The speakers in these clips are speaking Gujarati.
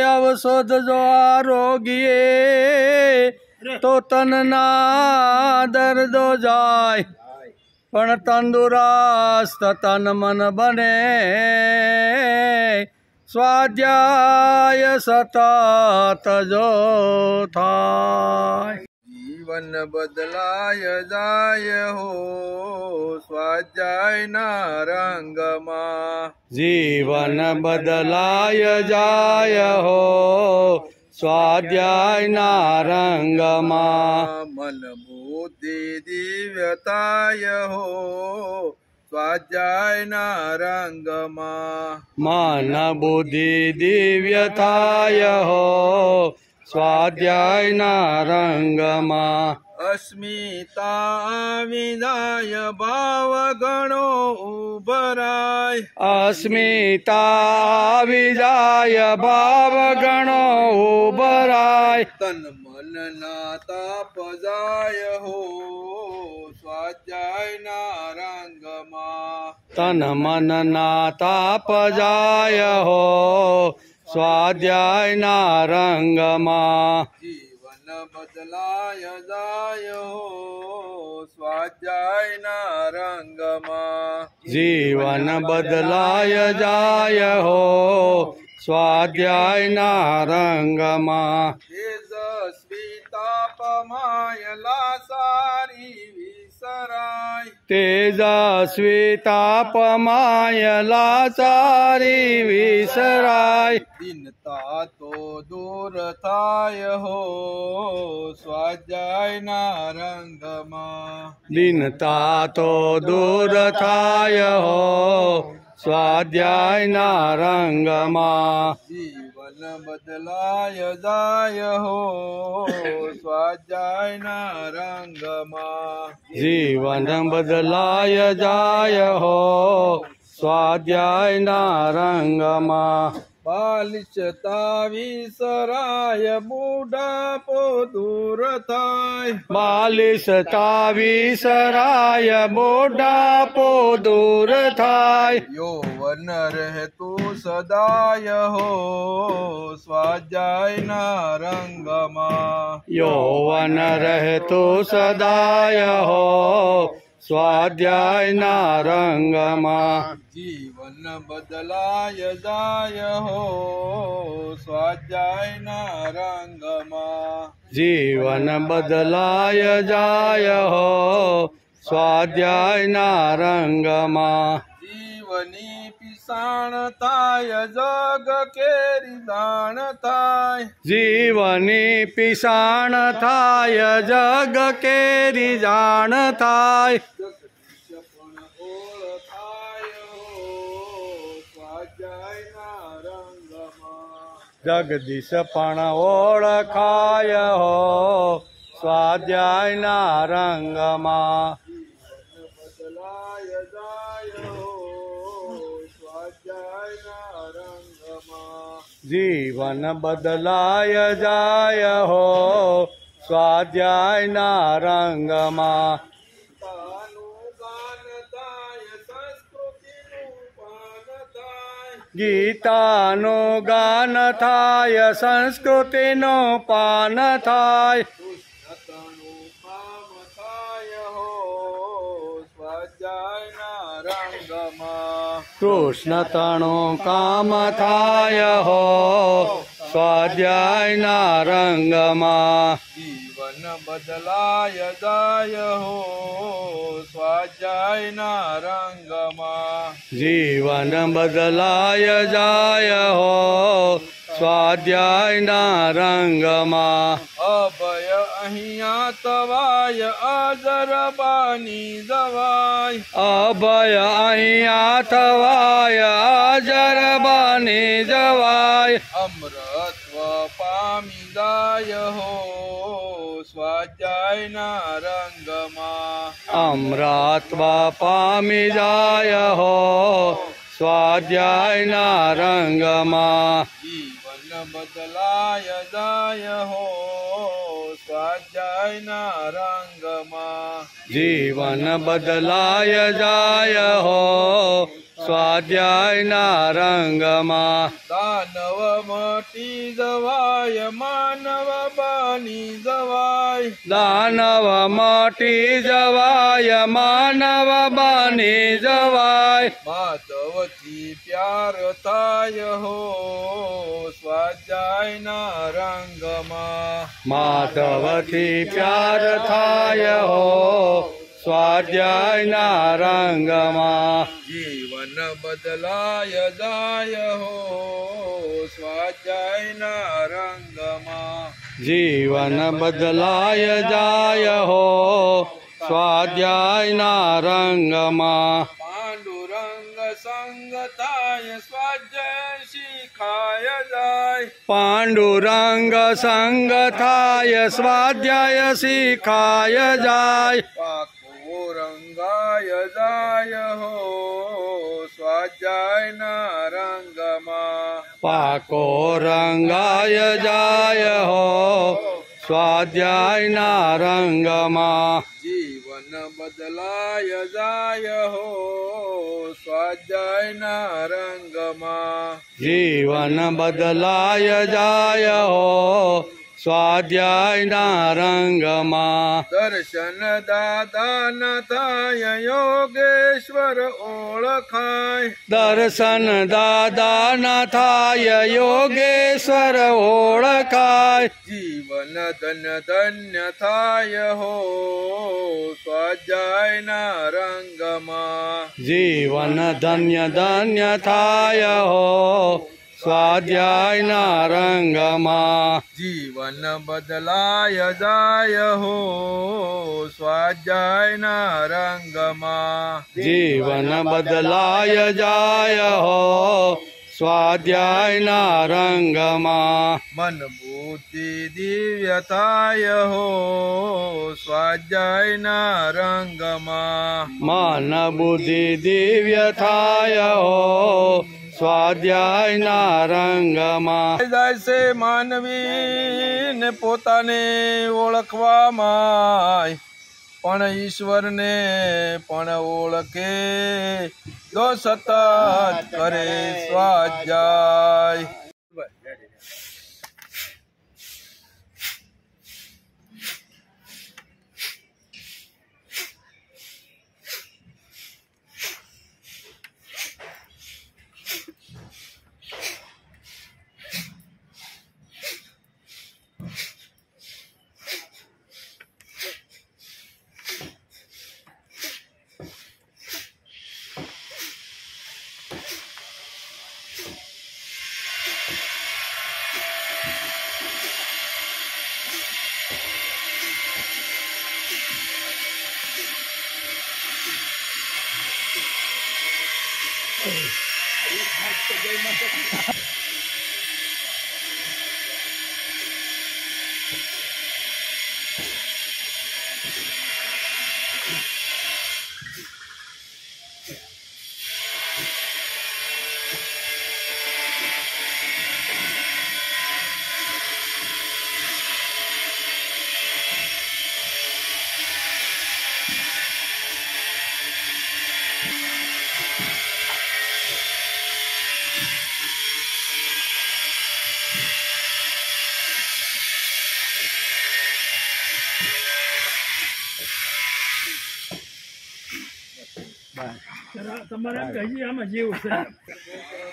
ઔષધ જો આરોગીએ તો તનના દર્દો જાય, પણ તંદુરસ્ત તન મન બને સ્વાધ્યાય સતત જો થાય। જીવન બદલાય જાય હો સ્વાધ્યાયના રંગમાં, જીવન બદલાય જાય હો સ્વાધ્યાયના રંગમાં, મન બુદ્ધિ દિવ્યતાય હો સ્વાધ્યાયના રંગમાં, મન બુદ્ધિ દિવ્ય થાય હો સ્વાધ્યાયના રંગમાં, અસ્મિતા વિદાય ભાવ ગણો ઉભરાય, અસ્મિતા વિજાય ભાવ ગણો ઉભરાય, તન મન ના તાપ જાય હો સ્વાધ્યાયના રંગમાં, તન મન ના તાપ જાય હો સ્વાધ્યાયના રંગમાં, જીવન બદલાય જાય હો સ્વાધ્યાયના રંગમાં, જીવન બદલાય જાય હો સ્વાધ્યાયના રંગમાં, તેજસ્વી તાપમાય લાસારી વિસરાય, તેજસ્વી તાપમાય લાચારી વિસરાય, દિનતા તો દૂર થાય હો સ્વાધ્યાયના રંગમાં, દિનતા તો દૂર થાય હો સ્વાધ્યાયના રંગમાં, જીવન બદલાય જાય હો સ્વાધ્યાયના રંગમાં, જીવન બદલાય જાય હો સ્વાધ્યાયના રંગમાં, બાલિશતા વિસરાય બુઢાપો દૂર થાય, બાલિશતા વિસરાય બુઢાપો દૂર થાય, યૌવન રહેતું સદાય હો સ્વાધ્યાયના રંગમાં, યૌવન રહેતું સદાય હો સ્વાધ્યાયના રંગમાં, જીવન બદલાય જાય હો સ્વાધ્યાયના રંગમાં, જીવન બદલાય જાય હો સ્વાધ્યાયના રંગમાં, જીવની પિસાણ થાય જગ કેરી દાણ થાય, જીવની પિસાણ થાય જગ કેરી જાણ થાય, જગદીશ પણ ઓળખાય હો સ્વાધ્યાયના રંગમાં, બદલાય જાય હો સ્વાધ્યાયના રંગમાં, જીવન બદલાય જાય હો સ્વાધ્યાયના રંગમાં, ગીતાનું ગાન થાય સંસ્કૃતિનું પાન થાય, કૃષ્ણ તણું કામ થાય હો સ્વાધ્યાયના રંગમાં, જીવન બદલાય જાય હો સ્વાધ્યાયના રંગમાં, જીવન બદલાય જાય હો સ્વાધ્યાયના રંગમાં, અભય અહીંયા તવાય અજર બાની જવાય, અભય અહીંયા થવાય અજર બની જવાય, અમૃતત્વ પામી જાય હો સ્વાધ્યાયના રંગમાં, અમૃતત્વ પામી જાય હો સ્વાધ્યાયના રંગમાં, જીવન બદલાય જાય હો સ્વાધ્યાયના રંગમાં, જીવન બદલાય જાય હો સ્વાધ્યાયના રંગમાં દાનવ મટી જવાય માનવ બની જવાય દાનવ મટી જવાય માનવ બની જવાય માધવથી પ્યાર થાય હો સ્વાધ્યાયના રંગમાં માધવથી પ્યાર થાય હો સ્વાધ્યાયના રંગમાં જીવન બદલાય જાય હો સ્વાધ્યાયના રંગમાં જીવન બદલાય જાય હો સ્વાધ્યાયના રંગમાં પાંડુરંગ સંગ થાય સ્વાધ્યાય શીખાય જાય પાંડુરંગ સંગ થાય સ્વાધ્યાય શીખાય જાય પાકો રંગાય જાય હો સ્વાધ્યાયના રંગમાં પાકો રંગાય જાય હો સ્વાધ્યાયના રંગમાં જીવન બદલાય જાય હો સ્વાધ્યાયના રંગમાં જીવન બદલાય જાય હો સ્વાધ્યાયના રંગમાં દર્શન દાદાના થાય યોગેશ્વર ઓળખાય દર્શન દાદાના થાય યોગેશ્વર ઓળખાય જીવન ધન્ય ધન્ય થાય હો સ્વાધ્યાયના રંગમાં જીવન ધન્ય ધન્ય થાય હો સ્વાધ્યાયના રંગમાં જીવન બદલાય જાય હો સ્વાધ્યાયના રંગમાં જીવન બદલાય જાય હો સ્વાધ્યાયના રંગમાં મન બુદ્ધિ દિવ્ય થાય હો સ્વાધ્યાયના રંગમાં મન બુદ્ધિ દિવ્ય થાય હો સ્વાધ્યાયના રંગમાં જાય છે માનવી ને પોતાને ઓળખવામાં પણ ઈશ્વરને પણ ઓળખે જો સતત કરે સ્વાધ્યાય તમારે એમ કહીએ આમાં જેવું છે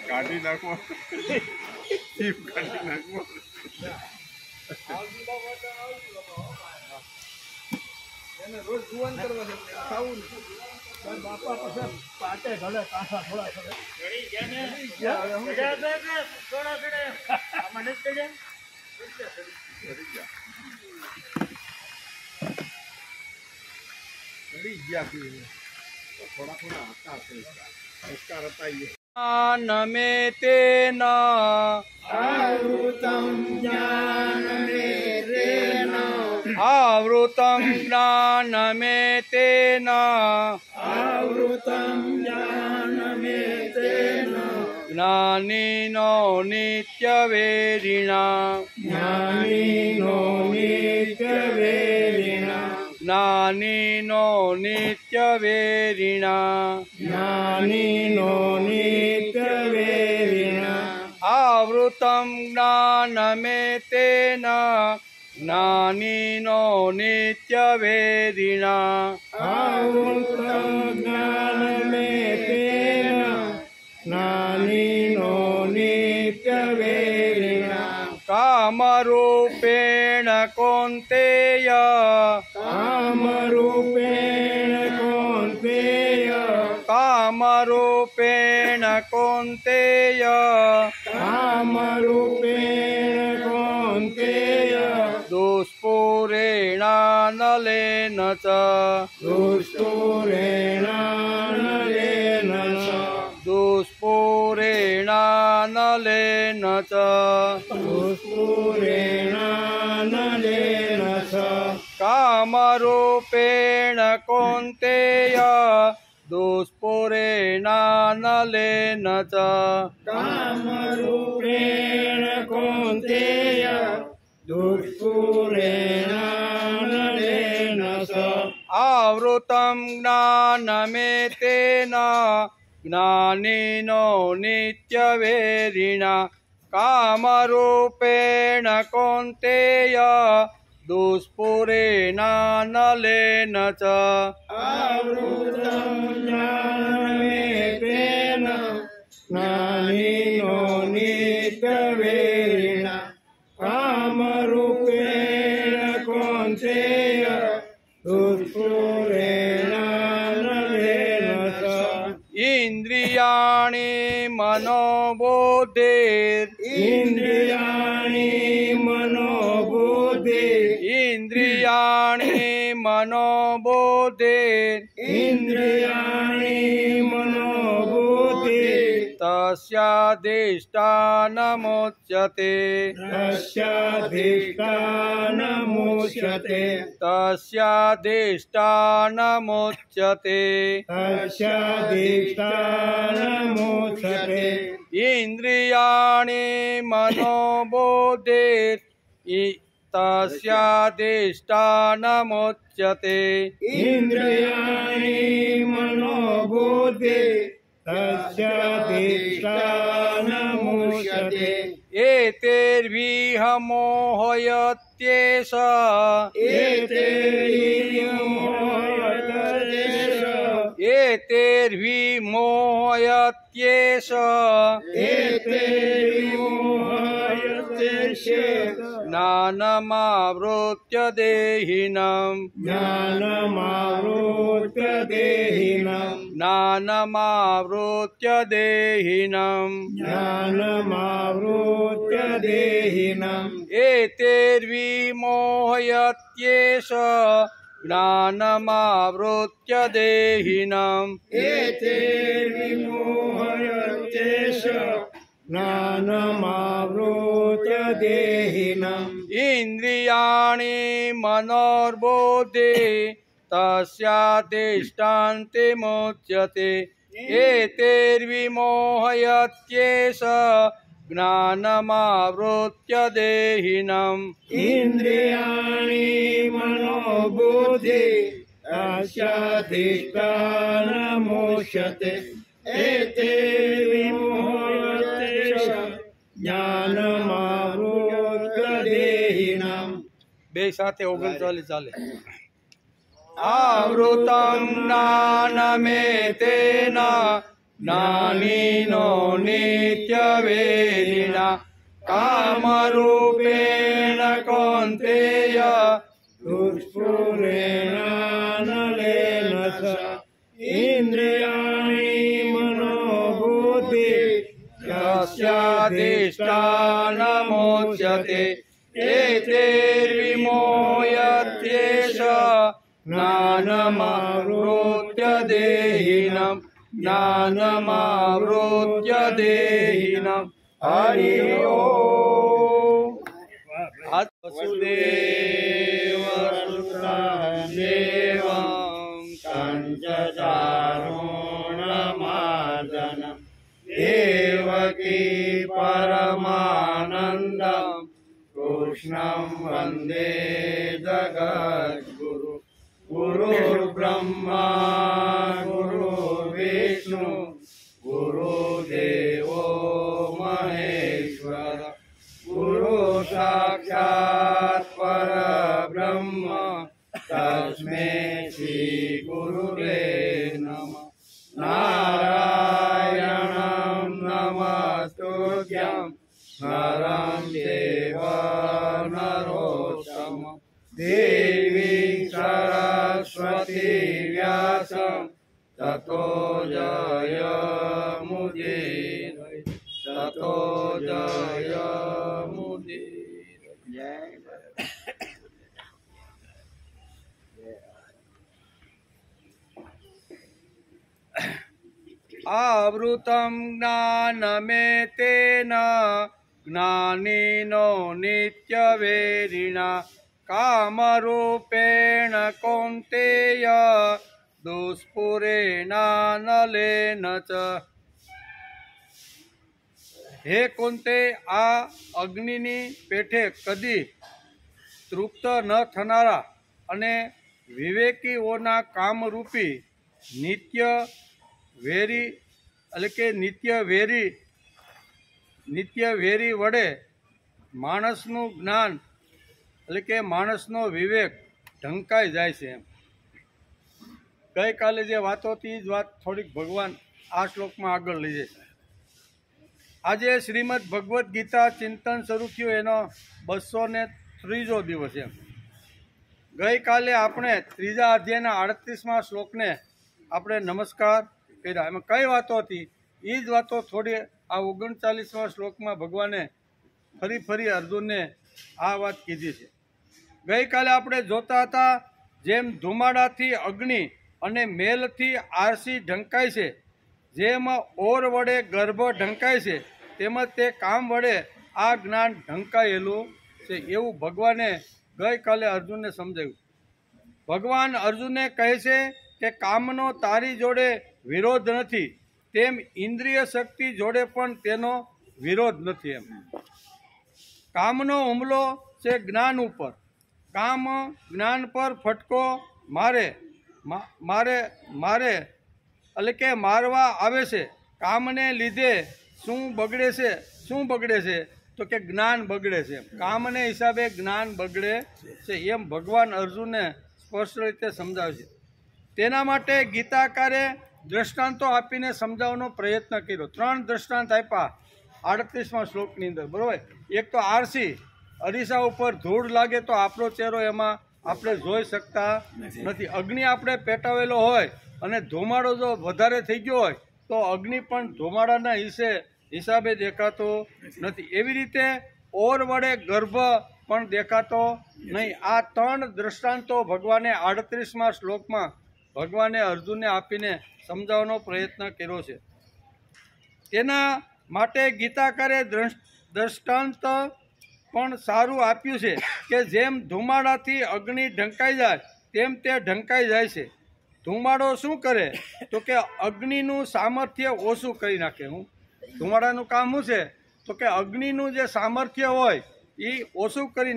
કાઢી નાખો કાઢી નાખો રોજ જુવાન કરવા છે ખાવું બાપા પછી પાટે ઘડે કાંઠા થોડા થોડા થોડા થોડા હતા સંસ્કાર હતા નમે તેન આવૃતમ જ્ઞાનમેતેન આવૃતં જ્ઞાનમેતેન આવૃતમ જ્ઞાનમેતેન જ્ઞાનિનો નિત્યવેરિણા જ્ઞાનિનો નિત્યવેરિણા જ્ઞાનીનો નિત્યવેરિણા જ્ઞાનીનો નિત્યવેરિણા આવૃતમ જ્ઞાનમેતેન જ્ઞાનીનો નિત્યવેરિણા આવૃતં જ્ઞાનમેતેન જ્ઞાનીનો નિત્યવેરિણા કામરૂપેણ કૌન્તેય કામરૂપેણ કૌન્તેય કામરૂપેણ કૌન્તેય કામરૂપેણ કૌન્તેય દુષ્પુરેણાનલેન ચ દુષ્પુરેણાનલેન ચ દુષ્પુરેણાનલેન ચ દુષ્પુરેણાનલેન ચ કામરૂપેણ કૌન્તેય દુષ્પુરેણાનલેન ચ કામરૂપેણ કૌન્તેય દુષ્પુરેણાનલેન ચ આવૃતમ જ્ઞાનમેતેન જ્ઞાનીનો નિત્યવેરિણા કામરૂપેણ કૌન્તેય દુષ્પુરેણાનલેન ચ આવૃતં જ્ઞાનમેતેન જ્ઞાનીનો નિત્યવેરિણા કામરૂપેણ કૌન્તેય દુષ્પુરેણાનલેન ચ ઇન્દ્રિયાણિ મનોબુદ્ધિર ઇન્દ્રિયાણિ મનોબુદ્ધિ ઇન્દ્રિયાણિ મનોબુદ્ધિર ઇન્દ્રિયાણિ મનોબુદ્ધિ તસ્યાધિષ્ઠાનમુચ્યતે તસ્યાધિષ્ઠાનમુચ્યતે તસ્યાધિષ્ઠાનમુચ્યતે તસ્યાધિષ્ઠાનમુચ્યતે ઇન્દ્રિયાણિ મનોબુદ્ધિર તસ્યાધિષ્ઠાનમુચ્યતે ઇન્દ્રિયાણિ મનોબુદ્ધિ તસ્યાધિષ્ઠાનમુચ્યતે એતૈર્વિહમોહયત્યેષ એતૈર્વિમોહયત્યેષ જ્ઞાનમાવૃત્ય દેહિનમ જ્ઞાનમાવૃત્ય દેહિનમ જ્ઞાનમાવૃત્ય દેહિનમ જ્ઞાનમાવૃત્ય દેહિનમ એતૈર્વિમોહયત્યેષ જ્ઞાનમાવૃત્ય દેહિનમ એતૈર્વિમોહયત્યેષ જ્ઞાનમાવૃત્ય દેહિનમ ઇન્દ્રિયાણિ મનોર્બુદ્ધિ તસ્યાધિષ્ઠાનતિમુચ્યતે એતૈર્વિમોહયત્યેષ જ્ઞાનમાવૃત્ય દેહિનમ ઇન્દ્રિયાણિ મનોબુદ્ધિ તસ્યાધિષ્ઠાનમુચ્યતે એતૈર્વિમોહયત્યેષ જ્ઞાનમાવૃત્ય દેહિનમ બે સાથે 39 ચાલે આવૃતમ જ્ઞાનમેતેન જ્ઞાનીનો નિત્યવેરિણા કામરૂપેણ કૌન્તેય દુષ્પુરેણાનલેન ચ ઇન્દ્રિયાણિ મનોબુદ્ધિ તસ્યાધિષ્ઠાનમુચ્યતે એતૈર્વિમોહયત્યેષ જ્ઞાનમાવૃત્ય દેહિનમ જ્ઞાનમાવૃત્ય દેહિનમ હરિ ઓમ વસુદેવ સુતદેવં કંચચારુણમાર્દનમ દેવકી પરમાનંદમ કૃષ્ણં વંદે જગદ્ગુરુ गुरुर्ब्रह्मा गुरुर्विष्णु गुरुदेवो महेश्वर गुरु साक्षात् परब्रह्म तस्मै श्री गुरुवे नमः। नारायणं नमस्तुभ्यं नरं चैव नरोत्तमं देवी सरस्वती व्यासं ततो जयमुदीरये ततो जयमुदीरये। आवृतं ज्ञानमेतेन ज्ञानिनो नित्यवेरिणा कामरूपेण कौन्तेय दुष्पुरेणानलेन च। हे कौन्ते आ अग्निनी पेठे कदी तृप्त न थनारा अने विवेकीओना कामरूपी नित्य वेरी એટલે કે નિત્ય વેરી વડે માણસનું જ્ઞાન એટલે કે માણસનો વિવેક ઢંકાઈ જાય છે એમ ગઈકાલે જે વાતો હતી એ જ વાત થોડીક ભગવાન આ શ્લોકમાં આગળ લઈ જાય છે। આજે શ્રીમદ ભગવદ્ ગીતા ચિંતન શરૂ થયું એનો 203જો દિવસ એમ। ગઈકાલે આપણે ત્રીજા અધ્યાયના 38મા શ્લોકને આપણે નમસ્કાર કર્યા। એમાં કઈ વાતો હતી એ જ વાતો થોડી આ 39મા શ્લોકમાં ભગવાને ફરી અર્જુનને આ વાત કીધી છે। ગઈકાલે આપણે જોતા હતા જેમ ધુમાડાથી અગ્નિ અને મેલથી આરસી ઢંકાય છે, જેમ ઓર વડે ગર્ભ ઢંકાય છે, તેમજ તે કામ વડે આ જ્ઞાન ઢંકાયેલું છે એવું ભગવાને ગઈકાલે અર્જુનને સમજાવ્યું। ભગવાન અર્જુનને કહે છે કે કામનો તારી જોડે વિરોધ નથી, તેમ ઇન્દ્રિય શક્તિ જોડે પણ તેનો વિરોધ નથી એમ। કામનો હુમલો છે જ્ઞાન ઉપર, કામ જ્ઞાન પર ફટકો મારે એટલે કે મારવા આવે છે। કામને લીધે શું બગડે છે તો કે જ્ઞાન બગડે છે, કામને હિસાબે જ્ઞાન બગડે છે એમ ભગવાન અર્જુનને સ્પષ્ટ રીતે સમજાવે છે। તેના માટે ગીતાકારે દ્રષ્ટાંતો આપીને સમજાવવાનો પ્રયત્ન કર્યો। 3 દ્રષ્ટાંત આપ્યા 38મા શ્લોકની અંદર, બરાબર। એક તો આરસી, અરીસા ઉપર ધૂળ લાગે તો આપણો ચહેરો એમાં આપણે જોઈ શકતા નથી। અગ્નિ આપણે પેટાવેલો હોય અને ધુમાડો જો વધારે થઈ ગયો હોય તો અગ્નિ પણ ધુમાડાના હિસાબે દેખાતો નથી। એવી રીતે ઓર વડે ગર્ભ પણ દેખાતો નહીં। આ 3 દ્રષ્ટાંતો ભગવાને 38મા શ્લોકમાં ભગવાને અર્જુનને આપીને સમજાવવાનો પ્રયત્ન કર્યો છે। તેના માટે ગીતાકારે દ્રષ્ટાંત પણ સારું આપ્યું છે કે જેમ ધુમાડાથી અગ્નિ ઢંકાઈ જાય તેમ તે ઢંકાઈ જાય છે। ધુમાડો શું કરે તો કે અગ્નિનું સામર્થ્ય ઓછું કરી નાખે। ધુમાડાનું કામ શું છે તો કે અગ્નિનું જે સામર્થ્ય હોય એ ઓછું કરી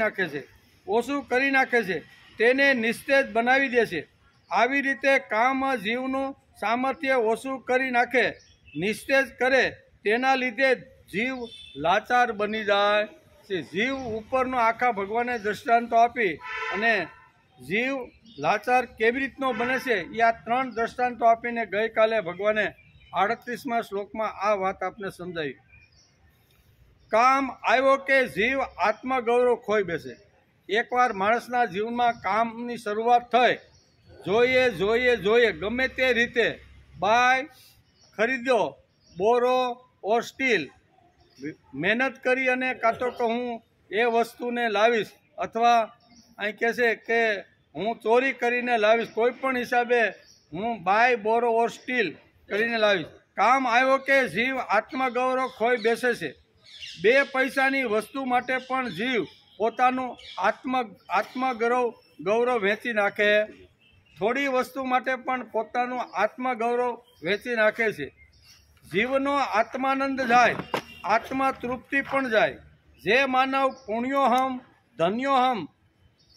નાખે છે, તેને નિસ્તેજ બનાવી દે છે। આવી રીતે કામ જીવનું સામર્થ્ય ઓછું કરી નાખે, નિસ્તેજ કરે, તેના લીધે જીવ લાચાર બની જાય છે। જીવ ઉપરનો આખા ભગવાને દ્રષ્ટાંતો આપી અને જીવ લાચાર કેવી રીતનો બને છે એ આ 3 દ્રષ્ટાંતો આપીને ગઈકાલે ભગવાને 38મા શ્લોકમાં આ વાત આપને સમજાવી। કામ આવ્યો કે જીવ આત્મગૌરવ ખોઈ બેસે। એકવાર માણસના જીવનમાં કામની શરૂઆત થઈ, જોઈએ ગમે તે રીતે બાય ખરીદ્યો બોરો ઓર સ્ટીલ, મહેનત કરી અને કાં તો કે હું એ વસ્તુને લાવીશ અથવા અહીં કહે છે કે હું ચોરી કરીને લાવીશ, કોઈ પણ હિસાબે હું બાય બોરો ઓર સ્ટીલ કરીને લાવીશ। કામ આવ્યો કે જીવ આત્મગૌરવ ખોઈ બેસે છે। 2 પૈસાની વસ્તુ માટે પણ જીવ પોતાનું આત્મગૌરવ વેચી નાખે, થોડી વસ્તુ માટે પણ પોતાનું આત્મગૌરવ વેચી નાખે છે। જીવનો આત્માનંદ જાય, આત્મા તૃપ્તિ પણ જાય। જે માનવ પુણ્યોહમ ધન્યોહમ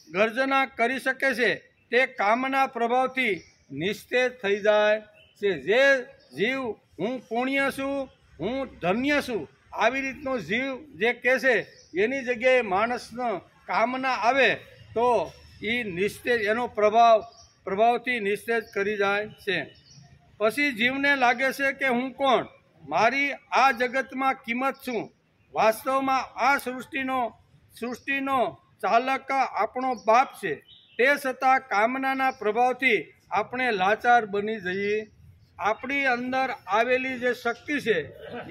ગર્જના કરી શકે છે તે કામના પ્રભાવથી નિસ્તેજ થઈ જાય છે. જે જીવ હું પુણ્ય છું, હું ધન્ય છું, આવી રીતનો જીવ જે કહે છે, એની જગ્યાએ માણસનો કામના આવે તો એ નિસ્તેજ, એનો પ્રભાવથી નિસ્તેજ કરી જાય છે. પછી જીવને લાગે છે કે હું કોણ, મારી આ જગતમાં કિંમત શું. વાસ્તવમાં આ સૃષ્ટિનો ચાલક આપણો બાપ છે. તે છતાં કામનાના પ્રભાવથી આપણે લાચાર બની જઈએ. આપણી અંદર આવેલી જે શક્તિ છે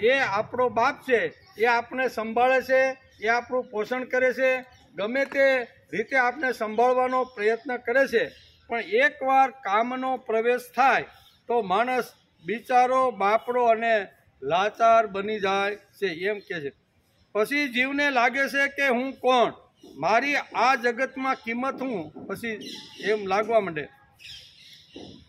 એ આપણો બાપ છે, એ આપણે સંભાળે છે, એ આપણું પોષણ કરે છે, ગમે તે રીતે આપણે સંભાળવાનો પ્રયત્ન કરે છે. પણ એકવાર કામનો પ્રવેશ થાય તો માણસ બિચારો બાપડો અને લાચાર બની જાય છે, એમ કહે છે. પછી જીવને લાગે છે કે હું કોણ, મારી આ જગતમાં કિંમત હું. પછી એમ લાગવા માંડે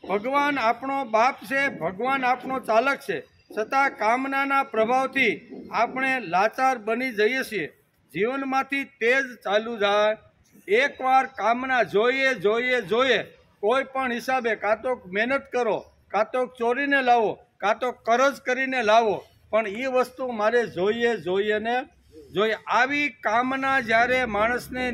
ભગવાન આપણો બાપ છે, ભગવાન આપણો ચાલક છે, છતાં કામનાના પ્રભાવથી આપણે લાચાર બની જઈએ છીએ. જીવનમાંથી તેજ ચાલુ જાય. એકવાર કામના જોઈએ કોઈ પણ હિસાબે, કાં તો મહેનત કરો, કાં તો ચોરીને લાવો, કાં તો કરજ કરીને લાવો, પણ એ વસ્તુ મારે જોઈએ ને જોઈએ. આવી કામના જ્યારે માણસને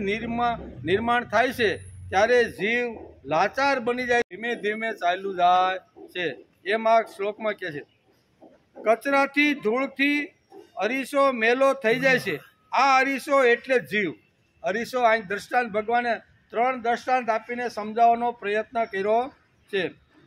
નિર્માણ થાય છે ત્યારે જીવ લાચાર બની જાય, ધીમે ધીમે ચાલ્યું જાય છે. એમ આ શ્લોકમાં કહે છે, કચરાથી ધૂળથી અરીસો મેલો થઈ જાય છે. આ અરીસો એટલે જ જીવ. અરીસો અહીં દ્રષ્ટાંત, ભગવાને 3 દ્રષ્ટાંત આપીને સમજાવવાનો પ્રયત્ન કર્યો છે.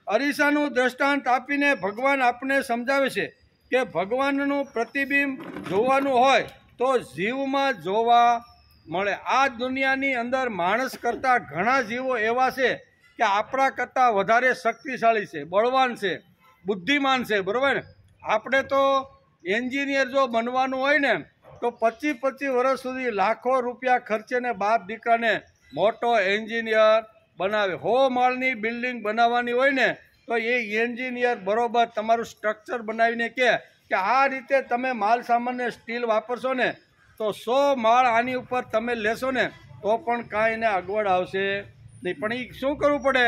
અરીસાનું દ્રષ્ટાંત આપીને ભગવાન આપણને સમજાવે છે કે ભગવાનનું પ્રતિબિંબ જોવાનું હોય તો જીવમાં જોવા મળે. આ દુનિયાની અંદર માણસ કરતાં ઘણા જીવો એવા છે કે આપણા કરતાં વધારે શક્તિશાળી છે, બળવાન છે, બુદ્ધિમાન છે, બરાબર ને. આપણે તો એન્જિનિયર જો બનવાનું હોય ને તો 25 વર્ષ સુધી લાખો રૂપિયા ખર્ચીને બાપ દીકરાને મોટો એન્જિનિયર બનાવે. 100 માળની બિલ્ડિંગ બનાવવાની હોય ને તો એ એન્જિનિયર બરોબર તમારું સ્ટ્રક્ચર બનાવીને કે આ રીતે તમે માલ સામાનને સ્ટીલ વાપરશો ને તો 100 માળ આની ઉપર તમે લેશો ને તો પણ કાંઈ એને અગવડ આવશે નહીં. પણ એ શું કરવું પડે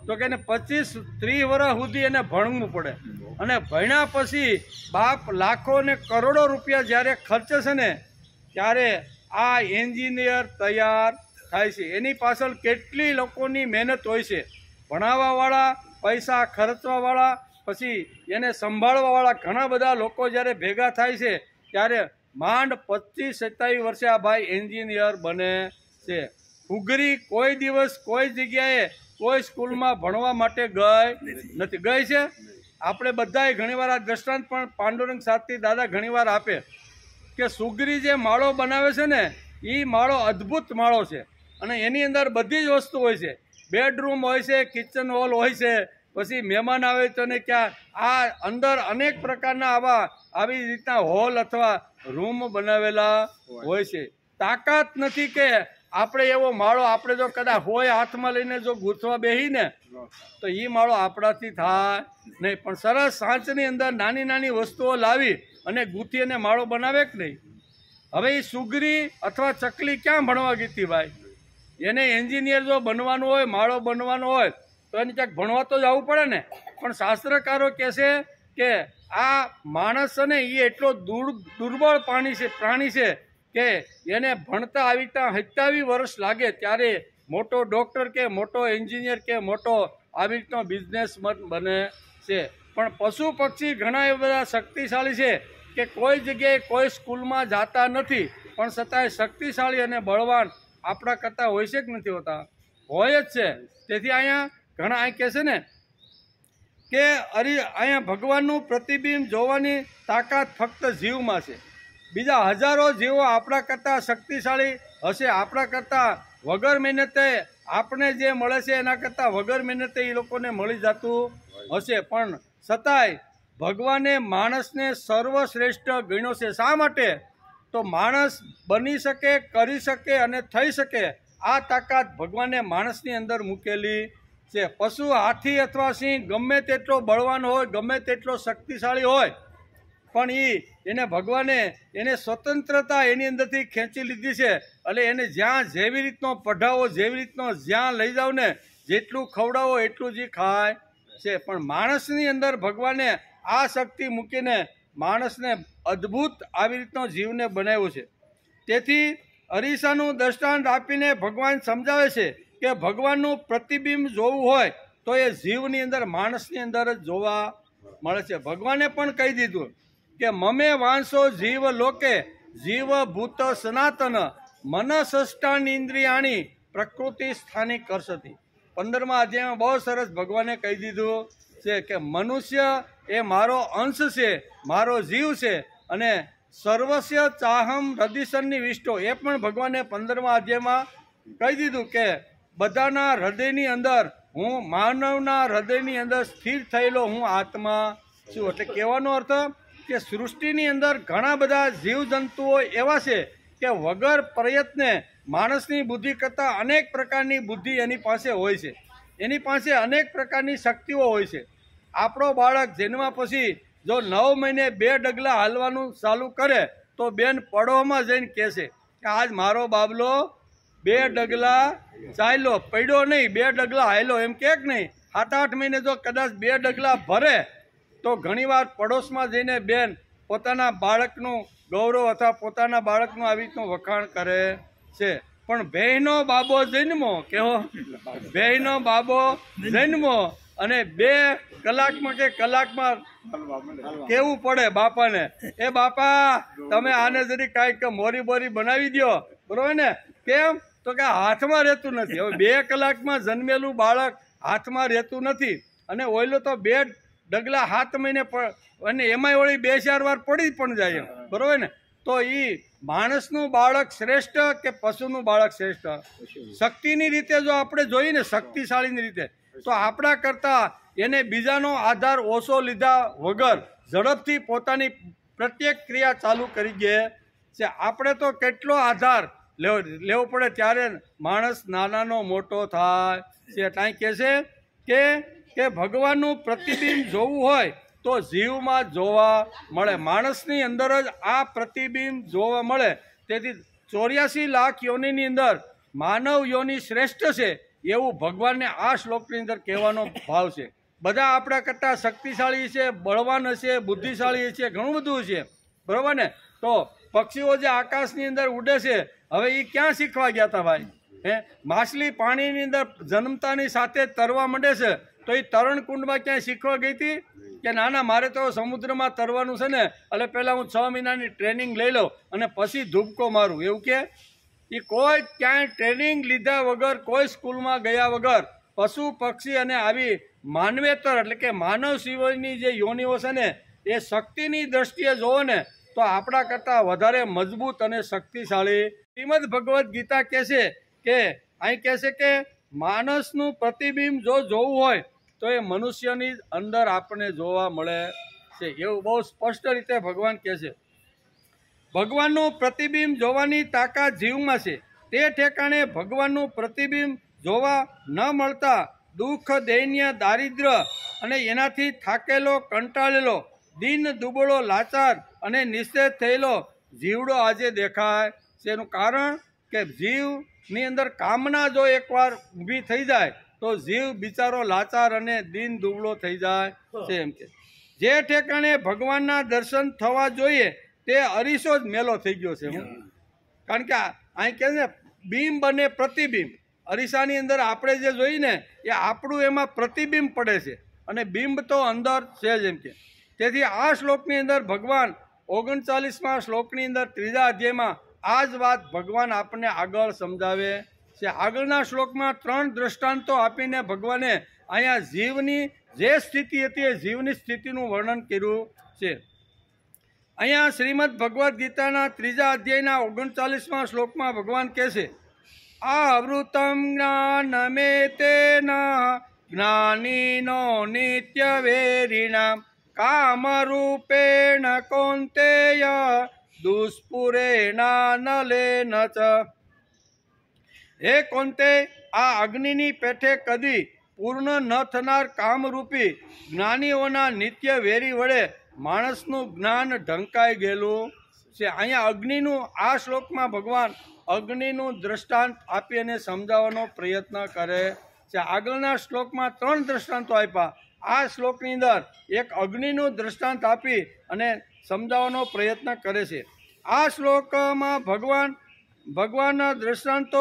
તો કે એને 25-30 વર્ષ સુધી એને ભણવું પડે. અને ભણ્યા પછી બાપ લાખો ને કરોડો રૂપિયા જ્યારે ખર્ચે છે ને ત્યારે આ એન્જિનિયર તૈયાર થાય છે. એની પાછળ કેટલી લોકોની મહેનત હોય છે, ભણાવવાવાળા, પૈસા ખર્ચવાવાળા, પછી એને સંભાળવાવાળા ઘણા બધા લોકો જ્યારે ભેગા થાય છે ત્યારે માંડ 25-27 વર્ષે આ ભાઈ એન્જિનિયર બને છે. ફુગરી કોઈ દિવસ કોઈ જગ્યાએ કોઈ સ્કૂલમાં ભણવા માટે ગઈ છે. આપણે બધાએ ઘણીવાર આ દ્રષ્ટાંત પણ પાંડુરંગ સાથી દાદા ઘણીવાર આપે કે સુગરી જે માળો બનાવે છે ને એ માળો અદ્ભુત માળો છે અને એની અંદર બધી જ વસ્તુ હોય છે. બેડરૂમ હોય છે, કિચન હોલ હોય છે, પછી મહેમાન આવે તો ને ક્યાં આ અંદર અનેક પ્રકારના આવી રીતના હોલ અથવા રૂમ બનાવેલા હોય છે. તાકાત નથી કે આપણે એવો માળો આપણે જો કદાચ હોય હાથમાં લઈને જો ગૂંથવા બેહીને તો એ માળો આપણાથી થાય નહીં. પણ સરસ સાંચની અંદર નાની નાની વસ્તુઓ લાવી અને ગૂંથી અને માળો બનાવે કે નહીં. હવે એ સુગરી અથવા ચકલી ક્યાં ભણવા ગીતી ભાઈ? એને એન્જિનિયર જો બનવાનું હોય, માળો બનવાનો હોય તો એને ક્યાંક ભણવા તો જવું પડે ને. પણ શાસ્ત્રકારો કહે છે કે આ માણસ છે ને એ એટલો દુર્બળ પ્રાણી છે કે એને ભણતા આવી રીતના 27 વર્ષ લાગે ત્યારે મોટો ડૉક્ટર કે મોટો એન્જિનિયર કે મોટો આવી રીતનો બિઝનેસમેન બને છે. પણ પશુ પક્ષી ઘણા એવા બધા શક્તિશાળી છે કે કોઈ જગ્યાએ કોઈ સ્કૂલમાં જતા નથી પણ છતાંય શક્તિશાળી અને બળવાન આપણા કરતાં હોય છે કે નથી હોતા? હોય જ છે. તેથી અહીંયા ઘણા અહીં કહે છે ને કે અહીંયા ભગવાનનું પ્રતિબિંબ જોવાની તાકાત ફક્ત જીવમાં છે. બીજા હજારો જીવો આપણા કરતાં શક્તિશાળી હશે, આપણા કરતાં વગર મહેનતે આપણે જે મળે છે એના કરતાં વગર મહેનતે એ લોકોને મળી જતું હશે. પણ છતાંય ભગવાને માણસને સર્વશ્રેષ્ઠ ગણ્યો છે. શા માટે? તો માણસ બની શકે, કરી શકે અને થઈ શકે આ તાકાત ભગવાને માણસની અંદર મૂકેલી છે. પશુ, હાથી અથવા સિંહ ગમે તેટલો બળવાન હોય, ગમે તેટલો શક્તિશાળી હોય પણ એને ભગવાને એને સ્વતંત્રતા એની અંદરથી ખેંચી લીધી છે. એટલે એને જ્યાં જેવી રીતનો પઢાવો, જેવી રીતનો જ્યાં લઈ જાઓ ને, જેટલું ખવડાવો એટલું જ ખાય છે. પણ માણસની અંદર ભગવાને આ શક્તિ મૂકીને માણસને અદ્ભુત આવી રીતનો જીવને બનાવ્યો છે. તેથી અરીસાનું દ્રષ્ટાંત આપીને ભગવાન સમજાવે છે કે ભગવાનનું પ્રતિબિંબ જોવું હોય તો એ જીવની અંદર માણસની અંદર જ જોવા મળે છે. ભગવાને પણ કહી દીધું કે મમે વાંસો જીવ લોકે જીવ ભૂત સનાતન મન સષ્ટાન ઇન્દ્રિયાણી પ્રકૃતિ સ્થાનિક કરશતી. 15મા અધ્યાયમાં બહુ સરસ ભગવાને કહી દીધું છે કે મનુષ્ય એ મારો અંશ છે, મારો જીવ છે, અને સર્વસ્ય ચાહમ હૃદયસનની વિષ્ટો એ પણ ભગવાને 15મા અધ્યાયમાં કહી દીધું કે બધાના હૃદયની અંદર હું માનવના હૃદયની અંદર સ્થિર થયેલો હું આત્મા છું. એટલે કહેવાનો અર્થ કે સૃષ્ટિની અંદર ઘણા બધા જીવજંતુઓ એવા છે કે વગર પ્રયત્ને માણસની બુદ્ધિ કરતાં અનેક પ્રકારની બુદ્ધિ એની પાસે હોય છે, એની પાસે અનેક પ્રકારની શક્તિઓ હોય છે. આપણો બાળક જન્મ્યા પછી જો 9 મહિને 2 ડગલા હાલવાનું ચાલુ કરે તો બેન પડોમાં જઈને કહેશે કે આજ મારો બાબલો 2 ડગલા ચાલ્યો, પડ્યો નહીં, 2 ડગલા હાલ્યો, એમ કે નહીં. 7-8 મહિને જો કદાચ 2 ડગલા ભરે તો ઘણીવાર પડોશમાં જઈને બેન પોતાના બાળકનું ગૌરવ અથવા પોતાના બાળકનું આવી રીતનું વખાણ કરે છે. પણ ભેંનો બાબો જન્મો, કેવો ભેંનો બાબો જન્મો અને 2 કલાકમાં કે કલાકમાં કેવું પડે બાપાને, એ બાપા તમે આને જરી કાંઈક મોરી બોરી બનાવી દો, બરોબર ને? કેમ? તો કે હાથમાં રહેતું નથી. હવે 2 કલાકમાં જન્મેલું બાળક હાથમાં રહેતું નથી, અને ઓયલો તો 2 ડગલા 7 મહિને અને એમાંય વળી 2-4 વાર પડી પણ જાય, બરોબર ને? તો એ માણસનું બાળક શ્રેષ્ઠ કે પશુનું બાળક શ્રેષ્ઠ? શક્તિની રીતે જો આપણે જોઈએ ને, શક્તિશાળીની રીતે, તો આપણા કરતાં એને બીજાનો આધાર ઓછો લીધા વગર ઝડપથી પોતાની પ્રત્યેક ક્રિયા ચાલુ કરી દે છે. આપણે તો કેટલો આધાર લેવો પડે ત્યારે માણસ નાનાનો મોટો થાય છે. ત્યાં કહે છે કે ભગવાનનું પ્રતિબિંબ જોવું હોય તો જીવમાં જોવા મળે. માણસની અંદર જ આ પ્રતિબિંબ જોવા મળે. તેથી 84 લાખ યોનિની અંદર માનવ યોનિ શ્રેષ્ઠ છે એવું ભગવાનને આ શ્લોકની અંદર કહેવાનો ભાવ છે. બધા આપણા કરતાં શક્તિશાળી છે, બળવાન હશે, બુદ્ધિશાળી છે, ઘણું બધું છે, બરાબર ને? તો પક્ષીઓ જે આકાશની અંદર ઉડે છે, હવે એ ક્યાં શીખવા ગયા હતા ભાઈ? માછલી પાણીની અંદર જન્મતાની સાથે તરવા માંડે છે, તો એ તરણકુંડમાં ક્યાંય શીખવા ગઈ હતી કે ના મારે તો સમુદ્રમાં તરવાનું છે ને, એટલે પહેલાં હું 6 મહિનાની ટ્રેનિંગ લઈ લઉં અને પછી ધૂબકો મારું, એવું કે? એ કોઈ ક્યાંય ટ્રેનિંગ લીધા વગર, કોઈ સ્કૂલમાં ગયા વગર પશુ પક્ષી અને આવી માનવેતર એટલે કે માનવ શિવની જે યોનિઓ છે ને, એ શક્તિની દ્રષ્ટિએ જોવો ને તો આપણા કરતાં વધારે મજબૂત અને શક્તિશાળી. શ્રીમદ ભગવદ્ ગીતા કહે છે કે અહીં કહે છે કે માણસનું પ્રતિબિંબ જો જોવું હોય તો એ મનુષ્યની અંદર આપણને જોવા મળે છે. એવું બહુ સ્પષ્ટ રીતે ભગવાન કહે છે. ભગવાનનું પ્રતિબિંબ જોવાની તાકાત જીવમાં છે. તે ઠેકાણે ભગવાનનું પ્રતિબિંબ જોવા ન મળતા દુઃખ, દૈન્ય, દારિદ્ર્ય અને એનાથી થાકેલો, કંટાળેલો, દીન દુબળો, લાચાર અને નિસ્તેજ થયેલો જીવડો આજે દેખાય છે. એનું કારણ કે જીવની અંદર કામના જો એકવાર ઊભી થઈ જાય તો જીવ બિચારો લાચાર અને દીન દુબળો થઈ જાય છે. એમ કે જે ઠેકાણે ભગવાનના દર્શન થવા જોઈએ તે અરીસો જ મેલો થઈ ગયો છે. કારણ કે અહીં કહે છે બિંબ અને પ્રતિબિંબ. અરીસાની અંદર આપણે જે જોઈએ ને એ આપણું એમાં પ્રતિબિંબ પડે છે અને બિંબ તો અંદર છે જ, એમ કે. તેથી આ શ્લોકની અંદર ભગવાન 39મા શ્લોકની અંદર 3જા અધ્યાયમાં આ જ વાત ભગવાન આપણને આગળ સમજાવે છે. આગળના શ્લોકમાં 3 દ્રષ્ટાંતો આપીને ભગવાને અહીંયા જીવની જે સ્થિતિ હતી એ જીવની સ્થિતિનું વર્ણન કર્યું છે. અહીંયા શ્રીમદ ભગવદ્ ગીતાના 3જા અધ્યાયના 39મા શ્લોકમાં ભગવાન કહે છે આવૃતમ જ્ઞાનમેતેના જ્ઞાનીનો નિત્ય વેરિણા કામરૂપેણ કૌંતેય દુષ્પુરેણા નલેન ચ. હે કૌંતે, આ અગ્નિની પેઠે કદી પૂર્ણ ન થનાર કામરૂપી જ્ઞાનીઓના નિત્ય વેરી વડે માણસનું જ્ઞાન ઢંકાઈ ગયેલું છે. અહીંયા અગ્નિનું આ શ્લોકમાં ભગવાન અગ્નિનું દ્રષ્ટાંત આપી અને સમજાવવાનો પ્રયત્ન કરે છે. આગળના શ્લોકમાં 3 દ્રષ્ટાંતો આપ્યા. આ શ્લોકની અંદર એક અગ્નિનું દ્રષ્ટાંત આપી અને સમજાવવાનો પ્રયત્ન કરે છે. આ શ્લોકમાં ભગવાન દ્રષ્ટાંત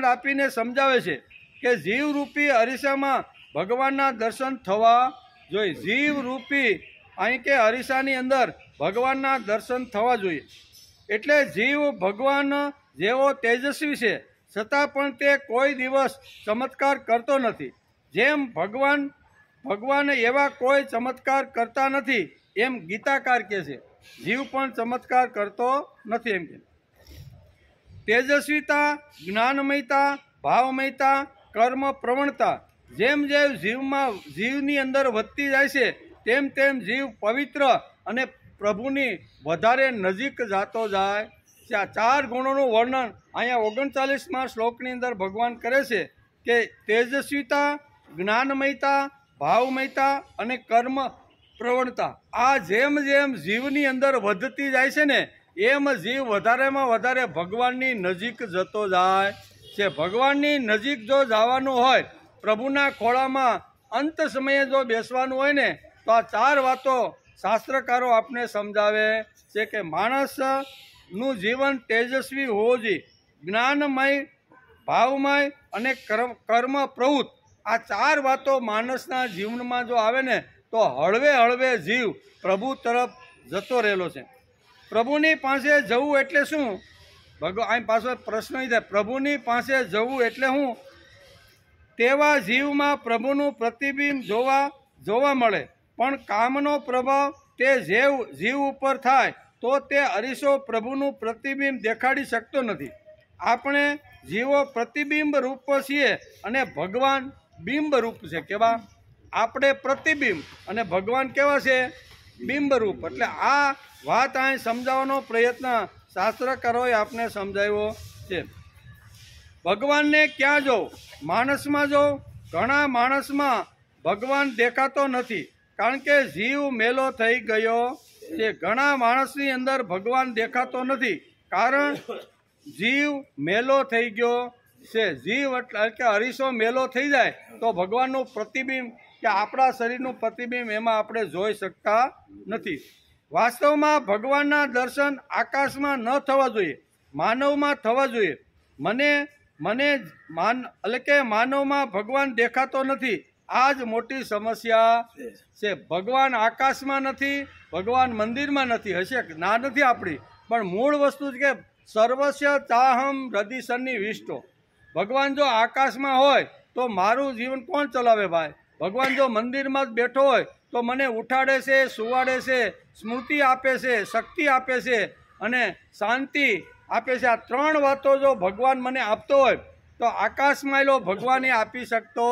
આપીને સમજાવે છે કે જીવરૂપી અરીસામાં ભગવાનના દર્શન થવા જોઈએ. જીવરૂપી અહીં કે અરીસાની અંદર ભગવાનના દર્શન થવા જોઈએ. એટલે જીવ ભગવાન જેવો તેજસ્વી છે, છતાં પણ તે કોઈ દિવસ ચમત્કાર કરતો નથી. જેમ ભગવાન એવા કોઈ ચમત્કાર કરતા નથી એમ ગીતાકાર કહે છે. જીવ પણ ચમત્કાર કરતો નથી એમ કે. તેજસ્વીતા, જ્ઞાનમયતા, ભાવમયતા, કર્મ પ્રવણતા જેમ જેમ જીવની અંદર વધતી જાય છે તેમ તેમ જીવ પવિત્ર અને પ્રભુની વધારે નજીક જાતો જાય છે. આ 4 ગુણોનું વર્ણન અહીંયા 39મા શ્લોકની અંદર ભગવાન કરે છે કે તેજસ્વીતા, જ્ઞાનમયતા, ભાવમયતા અને કર્મ પ્રવણતા. આ જેમ જેમ જીવની અંદર વધતી જાય છે ને એમ જીવ વધારેમાં વધારે ભગવાનની નજીક જતો જાય છે. ભગવાનની નજીક જો જવાનું હોય, પ્રભુના ખોળામાં અંત સમયે જો બેસવાનું હોય ને, તો આ 4 વાતો શાસ્ત્રકારો આપને સમજાવે છે કે માણસનું જીવન તેજસ્વી હોવું જોઈએ. જ્ઞાનમય, ભાવમય અને કર્મ પ્રવૃત્ત, આ 4 વાતો માણસના જીવનમાં જો આવે ને તો હળવે હળવે જીવ પ્રભુ તરફ જતો રહેલો છે. પ્રભુની પાસે જવું એટલે શું? અહીં પાછો પ્રશ્ન એ થાય, પ્રભુની પાસે જવું એટલે શું? તેવા જીવમાં પ્રભુનું પ્રતિબિંબ જોવા મળે, પણ કામનો પ્રભાવ તે જીવ ઉપર થાય તો તે અરીસો પ્રભુનું પ્રતિબિંબ દેખાડી શકતો નથી. આપણે જીવો પ્રતિબિંબ રૂપ છીએ અને ભગવાન બિંબ રૂપ છે. કેવા? આપણે પ્રતિબિંબ અને ભગવાન કેવા છે? બિંબ રૂપ. એટલે આ વાત અહીં સમજાવવાનો પ્રયત્ન શાસ્ત્રકારોએ આપને સમજાવ્યો છે. ભગવાનને ક્યાં જોવું? માણસમાં જોવું. ઘણા માણસમાં ભગવાન દેખાતો નથી, કારણ કે જીવ મેલો થઈ ગયો છે. ઘણા માણસની અંદર ભગવાન દેખાતો નથી, કારણ જીવ મેલો થઈ ગયો છે. જીવ એટલે કે અરીસો મેલો થઈ જાય તો ભગવાનનું પ્રતિબિંબ કે આપણા શરીરનું પ્રતિબિંબ એમાં આપણે જોઈ શકતા નથી. વાસ્તવમાં ભગવાનના દર્શન આકાશમાં ન થવા જોઈએ, માનવમાં થવા જોઈએ. એટલે કે માનવમાં ભગવાન દેખાતો નથી. આ જ મોટી સમસ્યા છે. ભગવાન આકાશમાં નથી, ભગવાન મંદિરમાં નથી. હશે ના નથી આપણી, પણ મૂળ વસ્તુ છે કે સર્વસ્ય ચાહમ હૃદય સન્નિવિષ્ટો. ભગવાન જો આકાશમાં હોય તો મારું જીવન કોણ ચલાવે ભાઈ? ભગવાન જો મંદિરમાં જ બેઠો હોય તો મને ઉઠાડે છે, સુવાડે છે, સ્મૃતિ આપે છે, શક્તિ આપે છે અને શાંતિ આપે છે. આ 3 વાતો જો ભગવાન મને આપતો હોય તો આકાશમાં એલો ભગવાન એ આપી શકતો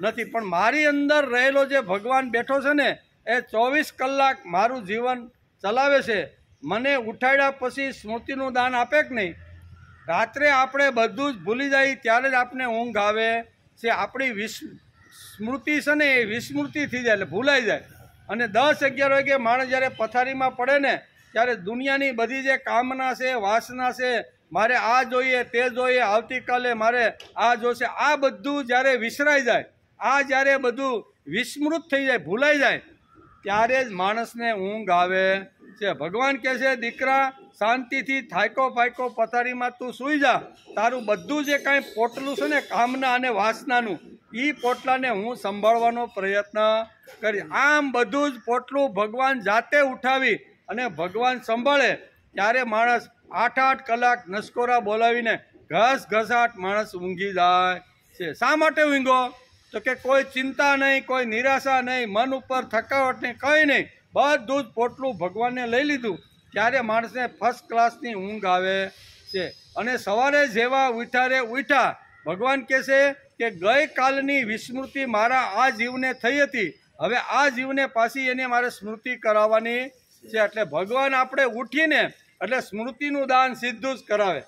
નથી. પણ મારી અંદર રહેલો જે ભગવાન બેઠો છે ને એ 24 કલાક મારું જીવન ચલાવે છે. મને ઉઠાડ્યા પછી સ્મૃતિનું દાન આપે કે નહીં? રાત્રે આપણે બધું જ ભૂલી જાય ત્યારે જ આપણે ઊંઘ આવે છે. આપણી સ્મૃતિ છે ને એ વિસ્મૃતિ થઈ જાય, એટલે ભૂલાઈ જાય. અને 10-11 વાગે માણસ જ્યારે પથારીમાં પડે ને ત્યારે દુનિયાની બધી જે કામના છે, વાસના છે, મારે આ જોઈએ, તે જોઈએ, આવતીકાલે મારે આ જોશે, આ બધું જ્યારે વિસરાઈ જાય, આ જ્યારે બધું વિસ્મૃત થઈ જાય, ભૂલાઈ જાય, ત્યારે જ માણસને ઊંઘ આવે છે. ભગવાન કહે છે, દીકરા શાંતિથી થાયકો ફાયકો પથારીમાં તું સૂઈ જા. તારું બધું જે કાંઈ પોટલું છે ને કામના અને વાસનાનું, એ પોટલાને હું સંભાળવાનો પ્રયત્ન કરી. આમ બધું જ પોટલું ભગવાન જાતે ઉઠાવી અને ભગવાન સંભાળે ત્યારે માણસ 8-8 કલાક નસકોરા બોલાવીને ઘસાટ માણસ ઊંઘી જાય છે. શા માટે ઊંઘો? તો કે કોઈ ચિંતા નહીં, કોઈ નિરાશા નહીં, મન ઉપર થકાવટ નહીં, કંઈ નહીં. બધું જ પોટલું ભગવાનને લઈ લીધું ત્યારે માણસને ફર્સ્ટ ક્લાસની ઊંઘ આવે છે. અને સવારે જેવા ઉઠ્યા ભગવાન કહે છે કે ગઈકાલની વિસ્મૃતિ મારા આ જીવને થઈ હતી, હવે આ જીવને પાછી એને મારે સ્મૃતિ કરાવવાની છે. એટલે ભગવાન આપણે ઉઠીને એટલે સ્મૃતિનું દાન સીધું જ કરાવે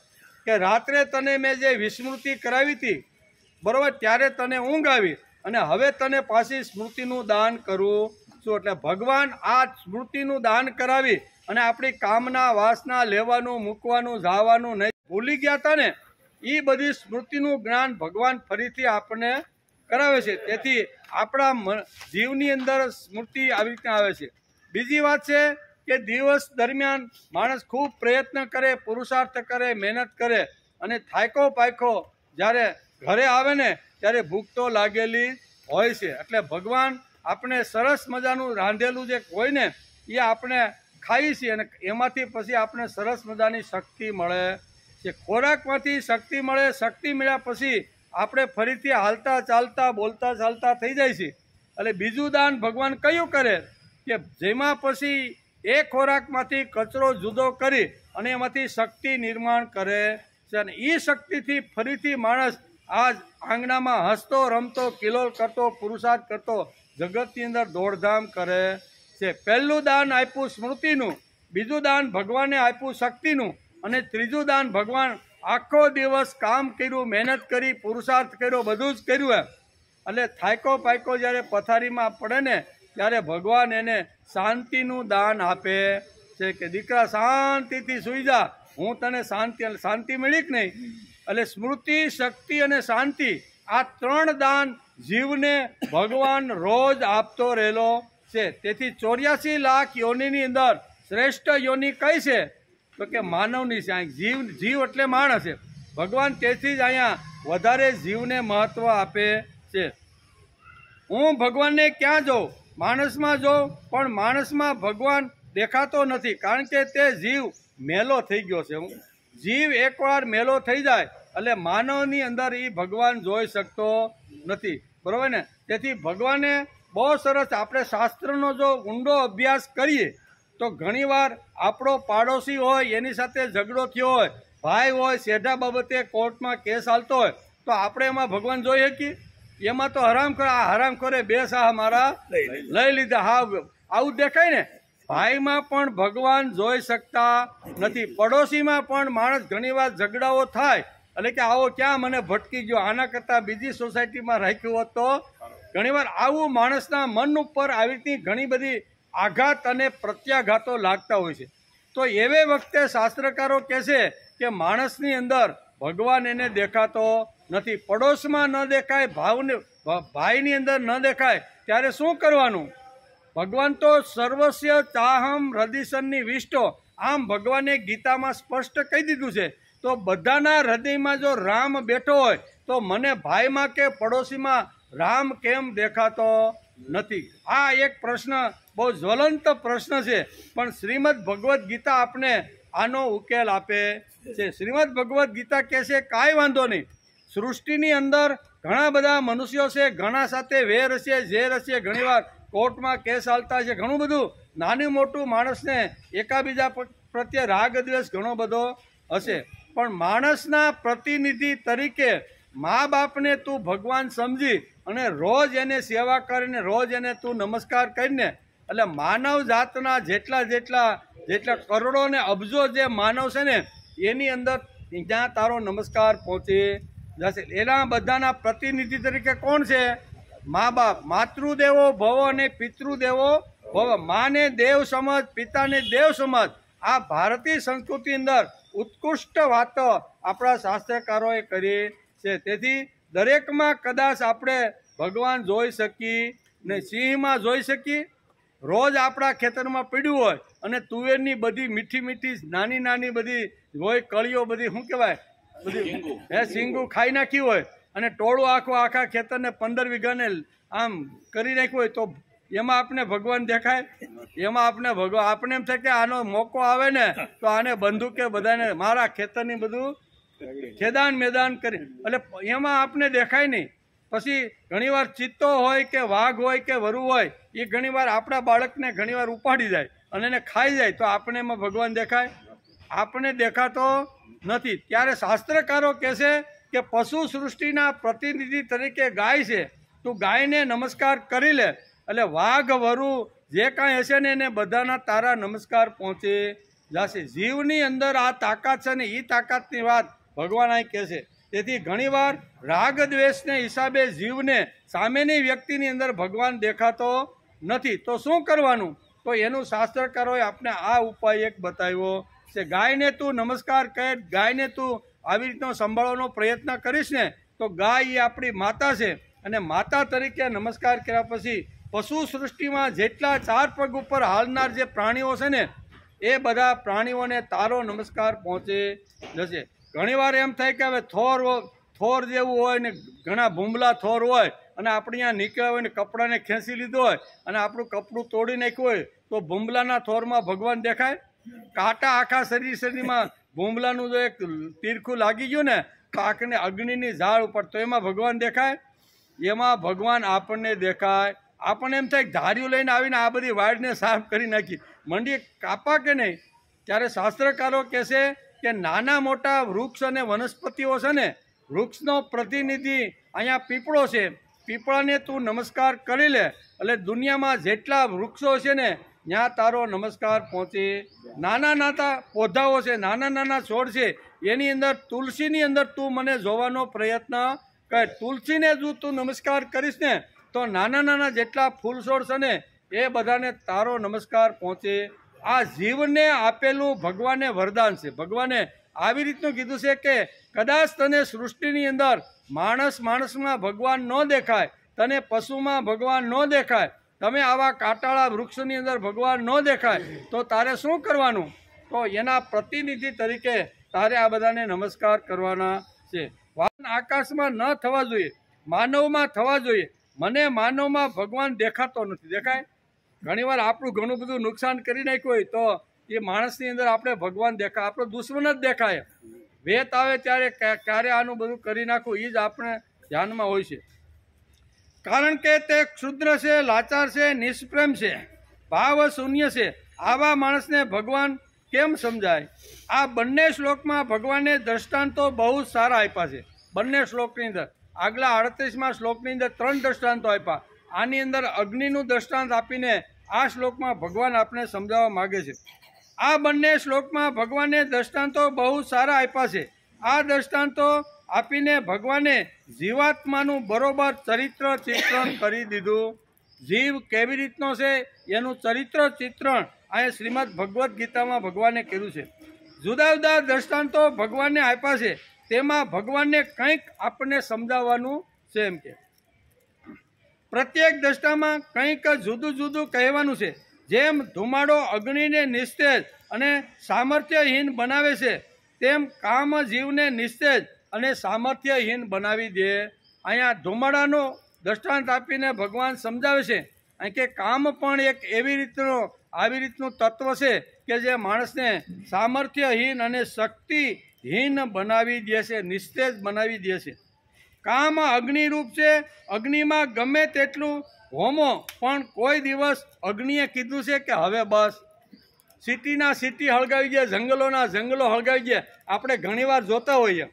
કે રાત્રે તને મેં જે વિસ્મૃતિ કરાવી હતી બરાબર, ત્યારે તને ઊંઘ આવી અને હવે તને પાછી સ્મૃતિનું દાન કરું છું. એટલે ભગવાન આ સ્મૃતિનું દાન કરાવી અને આપણી કામના વાસના લેવાનું, મૂકવાનું, જવાનું નહીં ભૂલી ગયા હતા ને એ બધી સ્મૃતિનું જ્ઞાન ભગવાન ફરીથી આપણને કરાવે છે. તેથી આપણા જીવની અંદર સ્મૃતિ આવી રીતના આવે છે. બીજી વાત છે કે દિવસ દરમિયાન માણસ ખૂબ પ્રયત્ન કરે, પુરુષાર્થ કરે, મહેનત કરે અને થાયકો પાયકો જ્યારે ઘરે આવે ને ત્યારે ભૂખ તો લાગેલી હોય છે. એટલે ભગવાન આપણે સરસ મજાનું રાંધેલું જે હોય ને એ આપણે ખાઈએ છીએ અને એમાંથી પછી આપણે સરસ મજાની શક્તિ મળે છે. ખોરાકમાંથી શક્તિ મળે. શક્તિ મળ્યા પછી આપણે ફરીથી હાલતા ચાલતા બોલતા ચાલતા થઈ જાય છે. એટલે બીજું દાન ભગવાન કયું કરે કે જેમાં પછી એ ખોરાકમાંથી કચરો જુદો કરી અને એમાંથી શક્તિ નિર્માણ કરે છે અને એ શક્તિથી ફરીથી માણસ આજ આંગણામાં હસતો રમતો કિલોલ કરતો પુરુષાર્થ કરતો જગતની અંદર દોડધામ કરે છે. પહેલું દાન આપ્યું સ્મૃતિનું, બીજું દાન ભગવાને આપ્યું શક્તિનું અને ત્રીજું દાન ભગવાન આખો દિવસ કામ કર્યું, મહેનત કરી, પુરુષાર્થ કર્યો, બધું જ કર્યું. એટલે થાયકો પાયકો જ્યારે પથારીમાં પડે ને ત્યારે ભગવાન એને શાંતિનું દાન આપે છે કે દીકરા શાંતિથી સૂઈ જા, હું તને શાંતિ મળી કે નહીં. એટલે સ્મૃતિ, શક્તિ અને શાંતિ આ ત્રણ દાન જીવને ભગવાન રોજ આપતો રહેલો છે. તેથી 84 લાખ યોનિની અંદર શ્રેષ્ઠ યોનિ કઈ છે તો કે માનવની છે. જીવ એટલે માણસ છે. ભગવાન તેથી જ અહીંયા વધારે જીવને મહત્વ આપે છે. હું ભગવાનને ક્યાં જોઉં? માણસમાં જોઉં, પણ માણસમાં ભગવાન દેખાતો નથી કારણ કે તે જીવ મેલો થઈ ગયો છે. જીવ એકવાર મેલો થઈ જાય એટલે માનવની અંદર એ ભગવાન જોઈ શકતો નથી. બરાબર ને? તેથી ભગવાને બહુ સરસ, આપણે શાસ્ત્રનો જો ઊંડો અભ્યાસ કરીએ તો ઘણીવાર આપણો પાડોશી હોય એની સાથે ઝઘડો થયો હોય, ભાઈ હોય, શેઢા બાબતે કોર્ટમાં કેસ ચાલતો હોય તો આપણે એમાં ભગવાન જોઈ શકીએ? એમાં તો હરામ કરે બે સાહ મારા લઈ લીધા. હા, આવું દેખાય ને. ભાઈમાં પણ ભગવાન જોઈ શકતા નથી. પડોશીમાં પણ માણસ ઘણીવાર ઝઘડાઓ થાય એટલે કે આવો ક્યાં મને ભટકી ગયો, આના કરતાં બીજી સોસાયટીમાં રાખ્યું હોત તો. ઘણીવાર આવું માણસના મન ઉપર આવી રીતની ઘણી બધી આઘાત અને પ્રત્યાઘાતો લાગતા હોય છે. તો એવે વખતે શાસ્ત્રકારો કહે છે કે માણસની અંદર ભગવાન એને દેખાતો નથી. પડોશમાં ન દેખાય, ભાઈની અંદર ન દેખાય ત્યારે શું કરવાનું? ભગવાન તો સર્વસ્ય ચાહમ હૃદયસનની વિષ્ટો, આમ ભગવાને ગીતામાં સ્પષ્ટ કહી દીધું છે. તો બધાના હૃદયમાં જો રામ બેઠો હોય તો મને ભાઈમાં કે પડોશીમાં રામ કેમ દેખાતો નથી? આ એક પ્રશ્ન, બહુ જ્વલંત પ્રશ્ન છે. પણ શ્રીમદ ભગવદ્ ગીતા આપણે આનો ઉકેલ આપે છે. શ્રીમદ ભગવદ્ ગીતા કહે છે કાંઈ વાંધો નહીં, સૃષ્ટિની અંદર ઘણા બધા મનુષ્યો છે, ઘણા સાથે વેર હશે, ઝેર હશે, ઘણીવાર કોર્ટમાં કેસ ચાલતા છે, ઘણું બધું નાનું મોટું માણસને એકાબીજા પ્રત્યે રાગ દ્વેષ ઘણો બધો હશે. પણ માણસના પ્રતિનિધિ તરીકે મા બાપને તું ભગવાન સમજી અને રોજ એને સેવા કરીને, રોજ એને તું નમસ્કાર કરીને, એટલે માનવ જાતના જેટલા કરોડો ને અબજો જે માનવ છે ને એની અંદર જ્યાં તારો નમસ્કાર પહોંચી જશે. એના બધાના પ્રતિનિધિ તરીકે કોણ છે? મા બાપ. માતૃદેવો ભવ અને પિતૃદેવો ભવ. માને દેવ સમજ, પિતાને દેવ સમજ. આ ભારતીય સંસ્કૃતિ અંદર ઉત્કૃષ્ટ વાતો આપણા શાસ્ત્રકારોએ કરી છે. તેથી દરેકમાં કદાચ આપણે ભગવાન જોઈ શકીએ ને. સિંહમાં જોઈ શકીએ. રોજ આપણા ખેતરમાં પીડ્યું હોય અને તુવેરની બધી મીઠી મીઠી નાની બધી હોય કળીઓ, બધી શું કહેવાય, બધી સિંગું ખાઈ નાખ્યું હોય અને ટોળું આખા ખેતરને 15 વીઘાને આમ કરી નાખ્યું હોય તો એમાં આપણે ભગવાન દેખાય? એમાં આપણે એમ થાય કે આનો મોકો આવે ને તો આને બંદૂકે બધાને મારા ખેતરની બધું ખેદાન મેદાન કરી, એટલે એમાં આપણે દેખાય નહીં. પછી ઘણીવાર ચિત્તો હોય કે વાઘ હોય કે વરુ હોય એ ઘણીવાર આપણા બાળકને ઘણીવાર ઉપાડી જાય અને એને ખાઈ જાય તો આપણે એમાં ભગવાન દેખાય? આપણે દેખાતો નથી. ત્યારે શાસ્ત્રકારો કહે છે કે પશુ સૃષ્ટિના પ્રતિનિધિ તરીકે ગાય છે, તું ગાયને નમસ્કાર કરી લે એટલે વાઘ વરુ જે કાંઈ હશે ને એને બધાના તારા નમસ્કાર પહોંચી જશે. જીવની અંદર આ તાકાત છે ને એ તાકાતની વાત ભગવાન અહીં કહે છે. તેથી ઘણીવાર રાગ દ્વેષને હિસાબે જીવને સામેની વ્યક્તિની અંદર ભગવાન દેખાતો નથી. તો શું કરવાનું? તો એનું શાસ્ત્રકારોએ આપણે આ ઉપાય એક બતાવ્યો છે. ગાયને તું નમસ્કાર કર, ગાયને તું આવી રીતનો સંભાળવાનો પ્રયત્ન કરીશ ને તો ગાય એ આપણી માતા છે, અને માતા તરીકે નમસ્કાર કર્યા પછી પશુ સૃષ્ટિમાં જેટલા 4 પગ ઉપર હાલનાર જે પ્રાણીઓ છે ને એ બધા પ્રાણીઓને તારો નમસ્કાર પહોંચે જશે. ઘણીવાર એમ થાય કે હવે થોર જેવું હોય ને ઘણા ભૂંબલા થોર હોય અને આપણે અહીંયા નીકળ્યા હોય ને કપડાને ખેંચી લીધો હોય અને આપણું કપડું તોડી નાખ્યું હોય તો ભૂંબલાના થોરમાં ભગવાન દેખાય? કાંટા આખા શરીરમાં ભૂંબલાનું જો એક તીરખું લાગી ગયું ને તો આંખને અગ્નિની ઝાડ ઉપર, તો એમાં ભગવાન દેખાય? એમાં ભગવાન આપણને દેખાય. આપણને એમ થાય ધાર્યું લઈને આવીને આ બધી વાડને સાફ કરી નાખી, મંડી કાપા કે નહીં? ત્યારે શાસ્ત્રકારો કહેશે કે નાના મોટા વૃક્ષ અને વનસ્પતિઓ છે ને, વૃક્ષનો પ્રતિનિધિ અહીંયા પીપળો છે, પીપળાને તું નમસ્કાર કરી લે એટલે દુનિયામાં જેટલા વૃક્ષો છે ને ત્યાં તારો નમસ્કાર પહોંચે. નાના નાના પૌધાઓ છે, નાના નાના છોડ છે, એની અંદર તુલસીની અંદર તું મને જોવાનો પ્રયત્ન કર. તુલસીને જો તું નમસ્કાર કરીશ ને તો નાના નાના જેટલા ફૂલ છોડ છે ને એ બધાને તારો નમસ્કાર પહોંચે. આ જીવને આપેલું ભગવાને વરદાન છે. ભગવાને આવી રીતનું કીધું છે કે કદાચ તને સૃષ્ટિની અંદર માણસમાં ભગવાન ન દેખાય, તને પશુમાં ભગવાન ન દેખાય, તમે આવા કાંટાળા વૃક્ષની અંદર ભગવાન ન દેખાય તો તારે શું કરવાનું? તો એના પ્રતિનિધિ તરીકે તારે આ બધાને નમસ્કાર કરવાના છે. વાહન આકાશમાં ન થવા જોઈએ, માનવમાં થવા જોઈએ. મને માનવમાં ભગવાન દેખાતો નથી. દેખાય? ઘણીવાર આપણું ઘણું બધું નુકસાન કરી નાખ્યું હોય તો એ માણસની અંદર આપણે ભગવાન દેખાય, આપણો દુશ્મન જ દેખાય. વેત આવે ત્યારે ક્યારે આનું બધું કરી નાખવું એ જ આપણે ધ્યાનમાં હોય છે. કારણ કે તે ક્ષુદ્ર છે, લાચાર છે, નિષ્પ્રેમ છે, ભાવ શૂન્ય છે. આવા માણસને ભગવાન કેમ સમજાય? આ બંને શ્લોકમાં ભગવાને દ્રષ્ટાંતો બહુ સારા આપ્યા છે. બંને શ્લોકની અંદર આગલા 38મા શ્લોકની અંદર 3 દ્રષ્ટાંતો આપ્યા. આની અંદર અગ્નિનું દ્રષ્ટાંત આપીને આ શ્લોકમાં ભગવાન આપણે સમજાવવા માગે છે. આ બંને શ્લોકમાં ભગવાને દ્રષ્ટાંતો બહુ સારા આપ્યા છે. આ દ્રષ્ટાંતો આપીને ભગવાને જીવાત્માનું બરોબર ચરિત્ર ચિત્રણ કરી દીધું. જીવ કેવી રીતનો છે એનું ચરિત્ર ચિત્રણ અહીંયા શ્રીમદ ભગવદ્ ગીતામાં ભગવાને કર્યું છે. જુદા જુદા દ્રષ્ટાંતો ભગવાને આપ્યા છે, તેમાં ભગવાનને કંઈક આપણને સમજાવવાનું છે. એમ કે પ્રત્યેક દ્રષ્ટામાં કંઈક જુદું જુદું કહેવાનું છે. જેમ ધુમાડો અગ્નિને નિસ્તેજ અને સામર્થ્યહીન બનાવે છે, તેમ કામ જીવને નિસ્તેજ અને સામર્થ્યહીન બનાવી દે. અહીંયા ધુમાડાનો દ્રષ્ટાંત આપીને ભગવાન સમજાવે છે અહીં કે કામ પણ એક આવી રીતનું તત્વ છે કે જે માણસને સામર્થ્યહીન અને શક્તિહીન બનાવી દે છે, નિસ્તેજ બનાવી દે છે. કામ અગ્નિરૂપ છે. અગ્નિમાં ગમે તેટલું હોમો પણ કોઈ દિવસ અગ્નિએ કીધું છે કે હવે બસ, સિટીના સિટી હળગાવી દે, જંગલોના જંગલો હળગાવી દે. આપણે ઘણીવાર જોતા હોઈએ.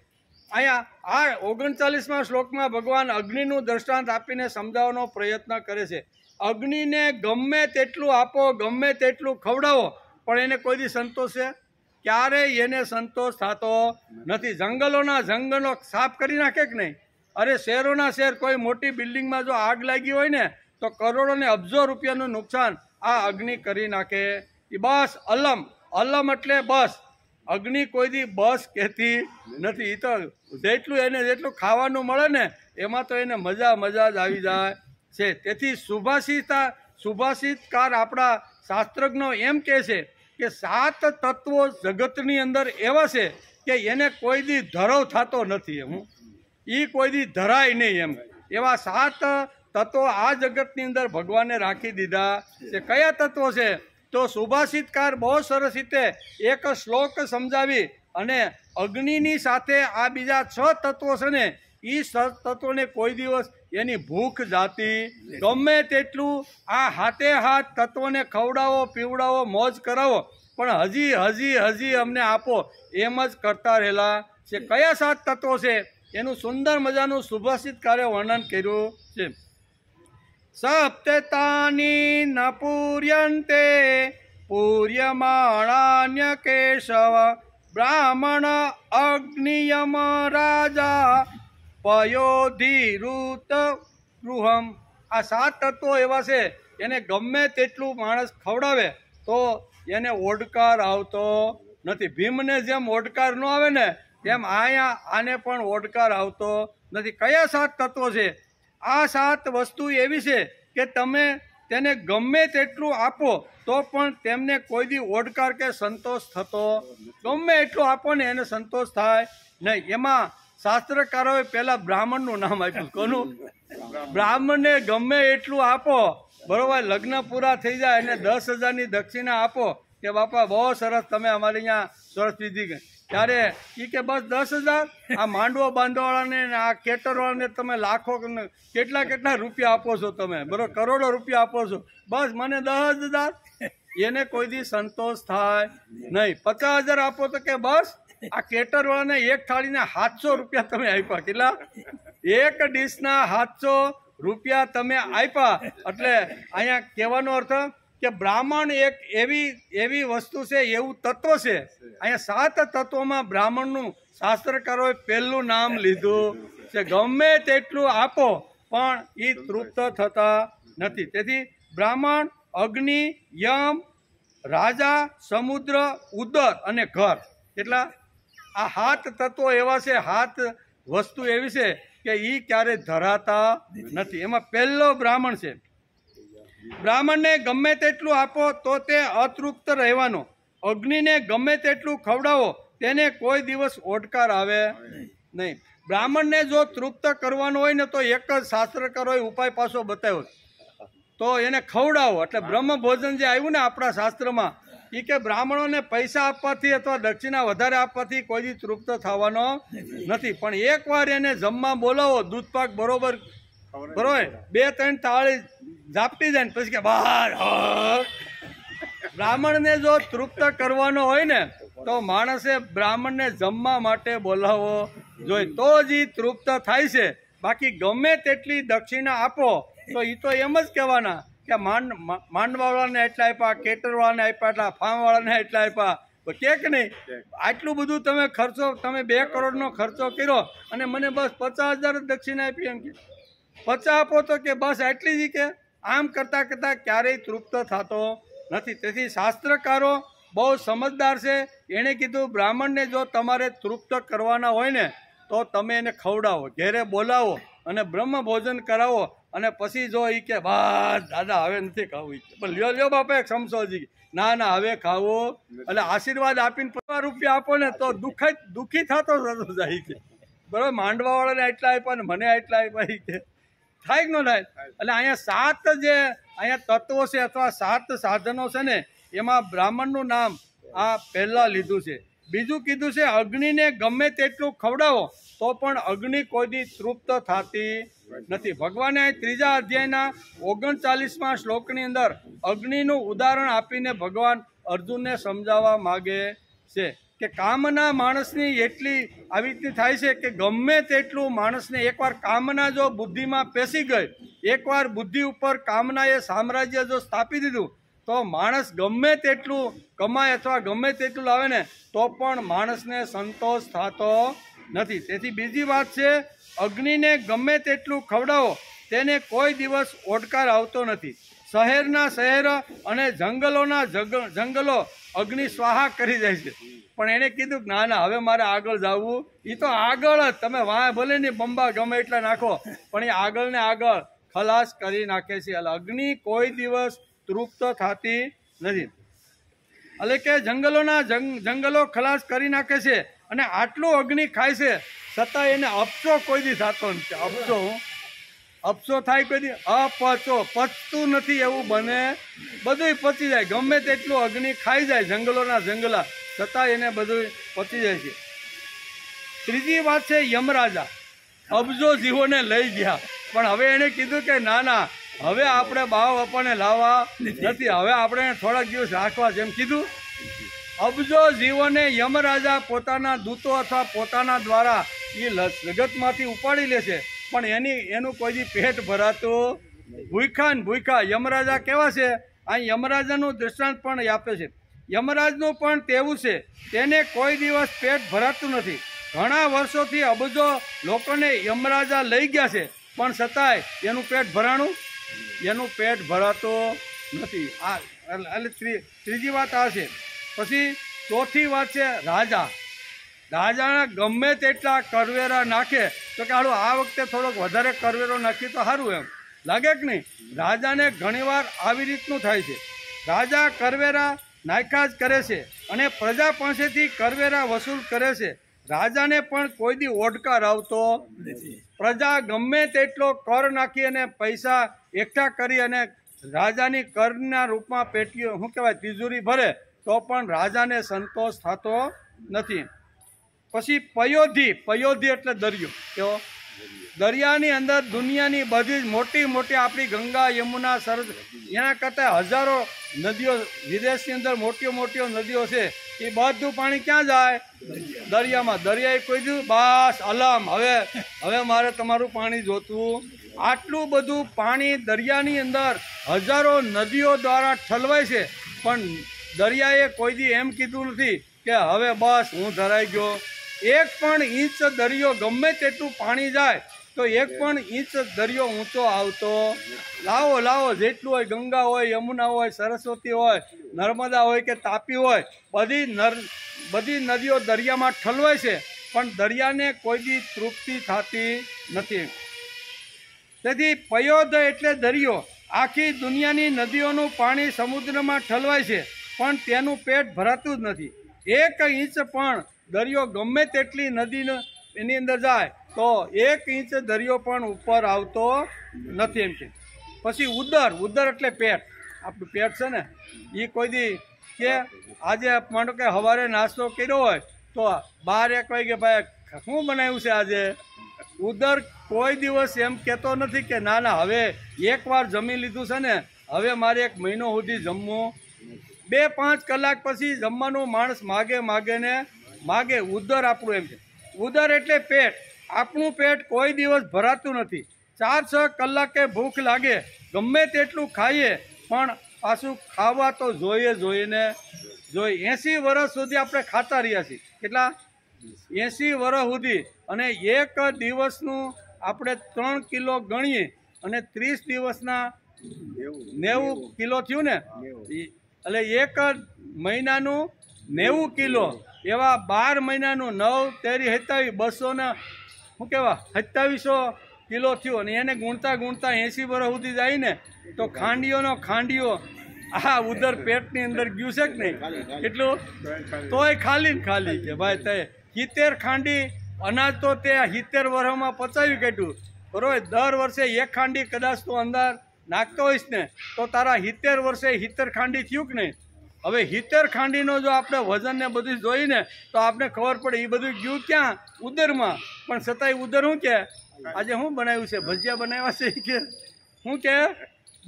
અહીંયા આ 39મા શ્લોકમાં ભગવાન અગ્નિનું દ્રષ્ટાંત આપીને સમજાવવાનો પ્રયત્ન કરે છે. અગ્નિને ગમે તેટલું આપો, ગમે તેટલું ખવડાવો, પણ એને કોઈ દી સંતોષ છે? ક્યારેય એને સંતોષ થતો નથી. જંગલોના જંગલો સાફ કરી નાખે કે નહીં? અરે શહેરોના શહેર, કોઈ મોટી બિલ્ડિંગમાં જો આગ લાગી હોય ને તો કરોડો ને અબજો રૂપિયાનું નુકસાન આ અગ્નિ કરી નાખે. એ બસ અલમ એટલે બસ. અગ્નિ કોઈ દી બસ કહેતી નથી. એ તો જેટલું ખાવાનું મળે ને એમાં તો એને મજા જ આવી જાય છે. તેથી સુભાષિતકાર આપણા શાસ્ત્રજ્ઞો એમ કહે છે કે 7 તત્વો જગતની અંદર એવા છે કે એને કોઈ દી ધરવ થતો નથી. એ કોઈ દી ધરાય નહીં. એમ એવા 7 તત્વો આ જગતની અંદર ભગવાને રાખી દીધા છે. કયા તત્વો છે? તો સુભાષિતકાર બહુ સરસ રીતે એક શ્લોક સમજાવી અને અગ્નિની સાથે આ બીજા 6 તત્વો છે ને એ તત્વોને કોઈ દિવસ એની ભૂખ જાતી. ગમે તેટલું આ હાથે હાથ તત્વોને ખવડાવો, પીવડાવો, મોજ કરાવો, પણ હજી અમને આપો એમ જ કરતા રહેલા છે. કયા 7 તત્વો છે એનું સુંદર મજાનું સુભાષિતકારે વર્ણન કર્યું છે. સપ્તતાની ન પૂર્યન્તે પૂર્યમાણાન્ય કેશવ બ્રાહ્મણ અગ્નિયમ રાજા પયોધિરુત ગૃહમ. આ 7 તત્વો એવા છે એને ગમે તેટલું માણસ ખવડાવે તો એને ઓડકાર આવતો નથી. ભીમને જેમ ઓડકાર ન આવે ને તેમ અહીંયા આને પણ ઓડકાર આવતો નથી. કયા 7 તત્વો છે? આ 7 વસ્તુ એવી છે કે તમે તેને ગમે તેટલું આપો તો પણ તેમને કોઈ દી ઓડકાર કે સંતોષ થતો, ગમે એટલું આપો ને એને સંતોષ થાય નહીં. એમાં શાસ્ત્રકારોએ પહેલા બ્રાહ્મણનું નામ આપ્યું. કોનું? બ્રાહ્મણને ગમે એટલું આપો, બરોબર, લગ્ન પૂરા થઈ જાય અને 10,000ની દક્ષિણા આપો કે બાપા બહુ સરસ, તમે અમારે અહીંયા સરસ વિધિ ગઈ, ત્યારે એ કે બસ 10,000. આ માંડવો બાંધવાવાળાને આ કેટરવાળાને તમે લાખો કેટલા રૂપિયા આપો છો, તમે બરોબર કરોડો રૂપિયા આપો છો, બસ મને 10,000. એને કોઈ દી સંતોષ થાય નહીં. 50,000 આપો તો કે બસ આ કેટરવાળાને એક થાળીના 700 રૂપિયા તમે આપ્યા. કેટલા? એક ડીશના 700 રૂપિયા તમે આપ્યા. એટલે અહીંયા કહેવાનો અર્થ કે બ્રાહ્મણ એક એવી વસ્તુ છે, એવું તત્વ છે. અહીંયા 7 તત્વોમાં બ્રાહ્મણનું શાસ્ત્રકારોએ પહેલું નામ લીધું છે. ગમે તેટલું આપો પણ એ તૃપ્ત થતા નથી. તેથી બ્રાહ્મણ, અગ્નિ, યમ, રાજા, સમુદ્ર, ઉદર અને ઘર, એટલા આ 7 તત્વો એવા છે, 7 વસ્તુ એવી છે કે એ ક્યારે ધરાતા નથી. એમાં પહેલો બ્રાહ્મણ છે. બ્રાહ્મણને ગમે તેટલું આપો તો તે અતૃપ્ત રહેવાનો. અગ્નિને ગમે તેટલું ખવડાવો તેને કોઈ દિવસ ઓડકાર આવે નહીં. બ્રાહ્મણને જો તૃપ્ત કરવાનો હોય ને તો એક જ શાસ્ત્રકારોએ ઉપાય પાછો બતાવ્યો, તો એને ખવડાવો. એટલે બ્રહ્મ ભોજન જે આવ્યું ને આપણા શાસ્ત્રમાં, એ કે બ્રાહ્મણોને પૈસા આપવાથી અથવા દક્ષિણા વધારે આપવાથી કોઈ દી તૃપ્ત થવાનો નથી. પણ એકવાર એને જમવા બોલાવો, દૂધપાક બરોબર 2-3 તાળી ઝાપટી જાય ને પછી કે બહાર. બ્રાહ્મણને જો તૃપ્ત કરવાનો હોય ને તો માણસે બ્રાહ્મણને જમવા માટે બોલાવવો જોઈએ, તો જ એ તૃપ્ત થાય છે. બાકી ગમે તેટલી દક્ષિણા આપો તો એ તો એમ જ કહેવાના કે માંડવાવાળાને એટલા આપ્યા, કેટરવાળાને આપ્યા, એટલા ફાર્મવાળાને એટલા આપ્યા, કે નહીં? આટલું બધું તમે ખર્ચો, તમે 2 કરોડનો ખર્ચો કર્યો અને મને બસ 50,000 જ દક્ષિણા આપી. એમ કે 50 આપો તો કે બસ આટલી જ. કે આમ કરતાં કરતાં ક્યારેય તૃપ્ત થતો નથી. તેથી શાસ્ત્રકારો બહુ સમજદાર છે. એણે કીધું બ્રાહ્મણને જો તમારે તૃપ્ત કરવાના હોય ને તો તમે એને ખવડાવો, ઘેરે બોલાવો અને બ્રહ્મ ભોજન કરાવો. અને પછી જો એ કે બસ દાદા હવે નથી ખાવું, પણ લ્યો બાપા એક સમસોજી, ના હવે ખાવું, એટલે આશીર્વાદ આપીને 50 રૂપિયા આપો ને તો દુઃખી થતો જાય છે. બરાબર, માંડવાવાળાને એટલા આપ્યા ને મને એટલા આપ્યા, કે થાય કે ન થાય? એટલે અહીંયા 7 જે અહીંયા તત્વો છે અથવા 7 સાધનો છે ને, એમાં બ્રાહ્મણનું નામ આ પહેલાં લીધું છે. બીજું કીધું છે અગ્નિને ગમે તેટલું ખવડાવો તો પણ અગ્નિ કોઈ દી તૃપ્ત થતી નથી. ભગવાને 3જા અધ્યાયના 39મા શ્લોકની અંદર અગ્નિનું ઉદાહરણ આપીને ભગવાન અર્જુનને સમજાવવા માગે છે કે કામના માણસની એટલી આવી રીતની થાય છે કે ગમે તેટલું માણસને એકવાર કામના જો બુદ્ધિમાં પેસી ગઈ, એકવાર બુદ્ધિ ઉપર કામનાએ સામ્રાજ્ય જો સ્થાપી દીધું તો માણસ ગમે તેટલું કમાય અથવા ગમે તેટલું લાવે ને તો પણ માણસને સંતોષ થતો નથી. તેથી બીજી વાત છે, અગ્નિને ગમે તેટલું ખવડાવો તેને કોઈ દિવસ ઓડકાર આવતો નથી. શહેરના શહેર અને જંગલોના જંગલો અગ્નિ સ્વાહા કરી જાય છે, પણ એણે કીધું કે ના હવે મારે આગળ જવું. એ તો આગળ જ તમે વાહ ભલે ને બંબા ગમે એટલા નાખો પણ એ આગળ ને આગળ ખલાસ કરી નાખે છે. એટલે અગ્નિ કોઈ દિવસ તૃપ્ત થતી નથી. એટલે કે જંગલો ખલાસ કરી નાખે છે અને આટલું અગ્નિ ખાય છે છતાં એને અપચો કોઈ દી થતો નથી. અપચો થાય કોઈ દી, અપચો પચતું નથી એવું બને, બધું પચી જાય. ગમે તેટલું અગ્નિ ખાઈ જાય જંગલોના જંગલા, છતાં એને બધું પચી જાય છે. ત્રીજી વાત છે યમરાજા. અબજો જીવોને લઈ ગયા, પણ હવે એણે કીધું કે ના હવે આપણે બાવ આપણને લાવવા નથી, હવે આપણે થોડાક દિવસ રાખવા. જેમ કીધું અબજો જીવોને યમરાજા પોતાના દૂતો અથવા પોતાના દ્વારા એ જગતમાંથી ઉપાડી લે છે, પણ એનું કોઈ દી પેટ ભરાતું ભૂખા. યમરાજા કેવા છે? આ યમરાજાનું દૃષ્ટાંત પણ આપે છે. યમરાજનું પણ તેવું છે, તેને કોઈ દિવસ પેટ ભરાતું નથી. ઘણા વર્ષોથી અબજો લોકોને યમરાજા લઈ ગયા છે, પણ છતાંય એનું પેટ ભરાતું નથી. એટલે ત્રીજી વાત આ છે. પછી ચોથી વાત છે રાજા. રાજાના ગમે તેટલા કરવેરા નાખે તો કે હાલો આ વખતે થોડોક વધારે કરવેરો નાખી તો સારું એમ લાગે કે નહીં. રાજાને ઘણીવાર આવી રીતનું થાય છે. રાજા કરવેરા નાખ્યા જ કરે છે અને પ્રજા પાસેથી કરવેરા વસૂલ કરે છે. રાજાને પણ કોઈ દી ઓડકાર આવતો નથી. પ્રજા ગમે તેટલો કર નાખી અને પૈસા એકઠા કરી અને રાજાની કરના રૂપમાં પેટીઓ શું કહેવાય તિજોરી ભરે તો પણ રાજાને સંતોષ થતો નથી. પછી પયોધી એટલે દરિયો. કેવો? દરિયાની અંદર દુનિયાની બધી જ મોટી મોટી આપણી ગંગા યમુના સરસ એના કરતાં હજારો નદીઓ વિદેશની અંદર મોટી મોટી નદીઓ છે એ બધું પાણી ક્યાં જાય? દરિયામાં. દરિયાએ કોઈ દીધું બસ અલમ હવે મારે તમારું પાણી જોતું. આટલું બધું પાણી દરિયાની અંદર હજારો નદીઓ દ્વારા ઠલવાય છે પણ દરિયાએ કોઈ દી એમ કીધું નથી કે હવે બસ હું ધરાઈ ગયો. એક પણ ઇંચ દરિયો ગમે તેટલું પાણી જાય તો એક પણ ઇંચ દરિયો ઊંચો આવતો. લાવો જેટલું હોય ગંગા હોય યમુના હોય સરસ્વતી હોય નર્મદા હોય કે તાપી હોય બધી નદીઓ દરિયામાં ઠલવાય છે પણ દરિયાને કોઈ દી તૃપ્તિ થતી નથી. તેથી પયોધ એટલે દરિયો. આખી દુનિયાની નદીઓનું પાણી સમુદ્રમાં ઠલવાય છે પણ તેનું પેટ ભરાતું જ નથી. એક ઇંચ પણ દરિયો ગમે તેટલી નદી એની અંદર જાય તો એક ઇંચ દરિયો પણ ઉપર આવતો નથી એમ કે. પછી ઉદર એટલે પેટ. આપણું પેટ છે ને એ કોઈ દી કે આજે માનો કે સવારે નાસ્તો કર્યો હોય તો 12-1 વાગે ભાઈ શું બનાવ્યું છે આજે? ઉદર કોઈ દિવસ એમ કહેતો નથી કે ના હવે એકવાર જમી લીધું છે ને હવે મારે 1 મહિનો સુધી જમવું. 2-5 કલાક પછી જમવાનું માણસ માગે. ઉદર આપણું એમ છે. ઉદર એટલે પેટ. આપણું પેટ કોઈ દિવસ ભરાતું નથી. 4-6 કલાકે ભૂખ લાગે ગમે તેટલું ખાઈએ પણ પાછું ખાવા તો જોઈએ. 80 વર્ષ સુધી આપણે ખાતા રહ્યા છીએ. કેટલા? 80 વર્ષ સુધી. અને એક દિવસનું આપણે 3 કિલો ગણીએ અને 30 દિવસના 90 કિલો થયું ને એટલે એક મહિનાનું 90 કિલો. એવા 12 મહિનાનું 9 તેરી 27 200 ને શું કહેવા 2700 કિલો થયું. અને એને ગુણતા 80 વર્ષ સુધી જાય ને તો ખાંડીઓ આ ઉદર પેટની અંદર ગયું છે કે નહીં? એટલું તોય ખાલી કે ભાઈ તે 70 ખાંડી અનાજ તો તે 70 વર્ષમાં પચાવી કાઢ્યું. બરોબર. દર વર્ષે 1 ખાંડી કદાચ તો અંદર નાખતો હોઈશ ને તો તારા 70 વર્ષે 70 ખાંડી થયું કે નહીં? હવે 70 ખાંડીનો જો આપણે વજન ને બધું જોઈને તો આપણે ખબર પડે એ બધું ગયું ક્યાં? ઉદરમાં. પણ છતાંય ઉદર શું કે આજે શું બનાવ્યું છે? ભજીયા બનાવ્યા છે કે શું કે?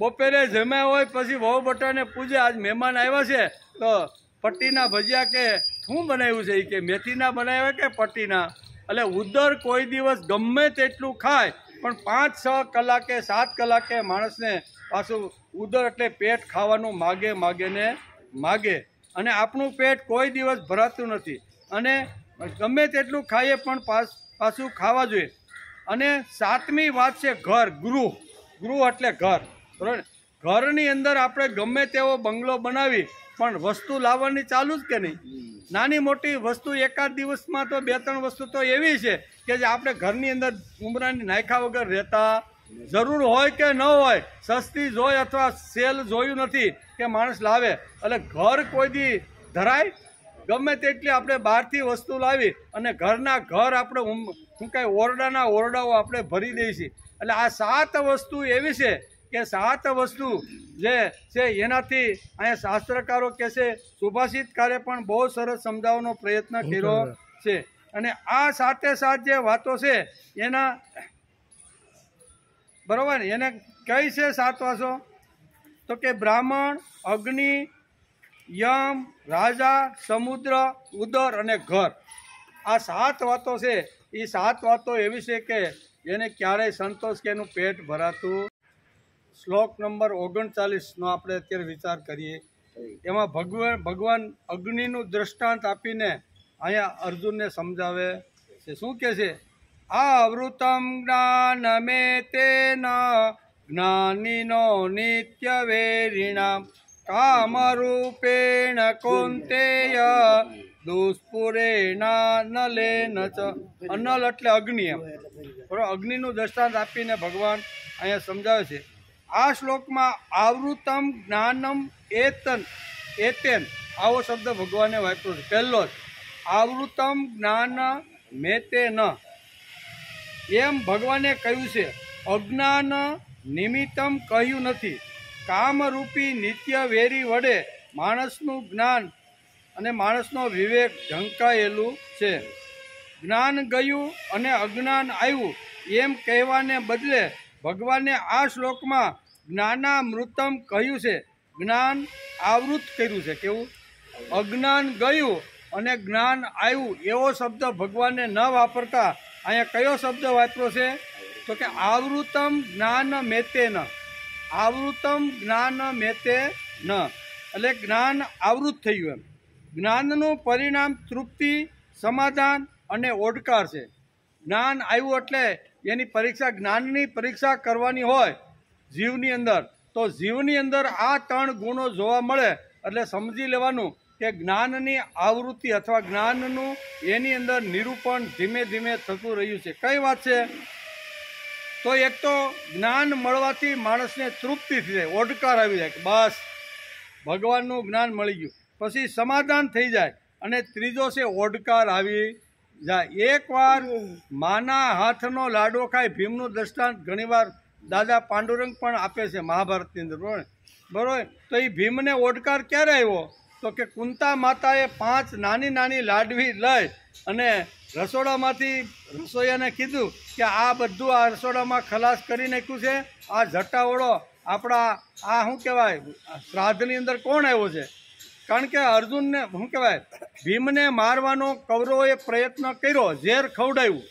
બપોરે જમ્યા હોય પછી વહુ બટાને પૂછે આજ મહેમાન આવ્યા છે તો પટ્ટીના ભજીયા કે શું બનાવ્યું છે? એ કે મેથીના બનાવ્યા કે પટ્ટીના. એટલે ઉદર કોઈ દિવસ ગમે તેટલું ખાય પણ 5-6 કલાકે 7 કલાકે માણસને પાછું ઉદર એટલે પેટ ખાવાનું માગે. અને આપણું પેટ કોઈ દિવસ ભરાતું નથી અને ગમે તેટલું ખાઈએ પણ પાછું ખાવા જોઈએ. અને 7મી વાત છે ગૃહ એટલે ઘર. બરાબર. ઘરની અંદર આપણે ગમે તેવો બંગલો બનાવી પણ વસ્તુ લાવવાની ચાલુ જ કે નહીં? નાની મોટી વસ્તુ એકાદ દિવસમાં તો 2-3 વસ્તુ તો એવી છે કે જે આપણે ઘરની અંદર ઉમરાની નાખ્યા વગર રહેતા જરૂર હોય કે ન હોય સસ્તી જોઈ અથવા સેલ જોયું નથી કે માણસ લાવે. એટલે ઘર કોઈ દી ધરાય? ગમે તેટલી આપણે બહારથી વસ્તુ લાવી અને ઘર આપણે શું કાંઈ ઓરડાઓ આપણે ભરી દઈએ છીએ. એટલે આ 7 વસ્તુ એવી છે કે 7 વસ્તુ જે છે એનાથી અહીંયા શાસ્ત્રકારો કહે છે સુભાષિતકારે પણ બહુ સરસ સમજાવવાનો પ્રયત્ન કર્યો છે. અને આ 7 જે વાતો છે એના બરાબર એને કઈ છે 7 વાતો? તો કે બ્રાહ્મણ, અગ્નિ, યમ, રાજા, સમુદ્ર, ઉદર અને ઘર. આ 7 વાતો છે. એ 7 વાતો એવી છે કે એને ક્યારેય સંતોષ કે એનું પેટ ભરાતું. શ્લોક નંબર 39નો આપણે અત્યારે વિચાર કરીએ. એમાં ભગવાન અગ્નિનું દૃષ્ટાંત આપીને અહીંયા અર્જુનને સમજાવે છે. શું કહે છે? આવૃતમ જ્ઞાનમે તેન જ્ઞાનીનો નિત્ય વેરિણામ કામરૂપેણ કૌંતેય દુષ્પુરેણા નલે નચ. અનલ એટલે અગ્નિ એમ બરાબર. અગ્નિનું દ્રષ્ટાંત આપીને ભગવાન અહીંયા સમજાવે છે. આ શ્લોકમાં આવૃતમ જ્ઞાનમ એતેન આવો શબ્દ ભગવાને વાપર્યો છે. પહેલો જ આવૃતમ જ્ઞાન મેતેન એમ ભગવાને કહ્યું છે. અજ્ઞાન નિમિત્તમ કહ્યું નથી. કામરૂપી નિત્ય વેરી વડે માણસનું જ્ઞાન અને માણસનો વિવેક ઢંકાયેલું છે. જ્ઞાન ગયું અને અજ્ઞાન આવ્યું એમ કહેવાને બદલે ભગવાને આ શ્લોકમાં જ્ઞાનામૃતમ કહ્યું છે. જ્ઞાન આવૃત કર્યું છે. કેવું? અજ્ઞાન ગયું અને જ્ઞાન આવ્યું એવો શબ્દ ભગવાને ન વાપરતા અહીંયા કયો શબ્દ વાપર્યો છે? તો કે આવૃતમ જ્ઞાન મેતે ન. આવૃતમ જ્ઞાન મેતે ન એટલે જ્ઞાન આવૃત થયું એમ. જ્ઞાનનું પરિણામ તૃપ્તિ, સમાધાન અને ઓડકાર છે. જ્ઞાન આવ્યું એટલે એની પરીક્ષા, જ્ઞાનની પરીક્ષા કરવાની હોય જીવની અંદર, તો જીવની અંદર આ 3 ગુણો જોવા મળે એટલે સમજી લેવાનું કે જ્ઞાનની આવૃત્તિ અથવા જ્ઞાનનું એની અંદર નિરૂપણ ધીમે ધીમે થતું રહ્યું છે. કઈ વાત છે? તો એક તો જ્ઞાન મળવાથી માણસને તૃપ્તિ થઈ જાય, ઓડકાર આવી જાય કે બસ ભગવાનનું જ્ઞાન મળી ગયું. પછી સમાધાન થઈ જાય અને ત્રીજો છે ઓડકાર આવી જાય. એકવાર માના હાથનો લાડવો ખાય, ભીમનું દ્રષ્ટાંત ઘણીવાર દાદા પાંડુરંગ પણ આપે છે મહાભારતની અંદર, બરોબર. તો એ ભીમને ઓડકાર ક્યારે આવ્યો? તો કે કુંતા માતાએ 5 નાની નાની લાડવી લઈ અને રસોડામાંથી રસોઈયાને કીધું કે આ બધું આ રસોડામાં ખલાસ કરી નાખ્યું છે. આ જટાવડો આપણા આ શું કહેવાય શ્રાદ્ધની અંદર કોણ આવ્યો છે? કારણ કે અર્જુનને શું કહેવાય ભીમને મારવાનો કૌરવોએ પ્રયત્ન કર્યો, ઝેર ખવડાવ્યું.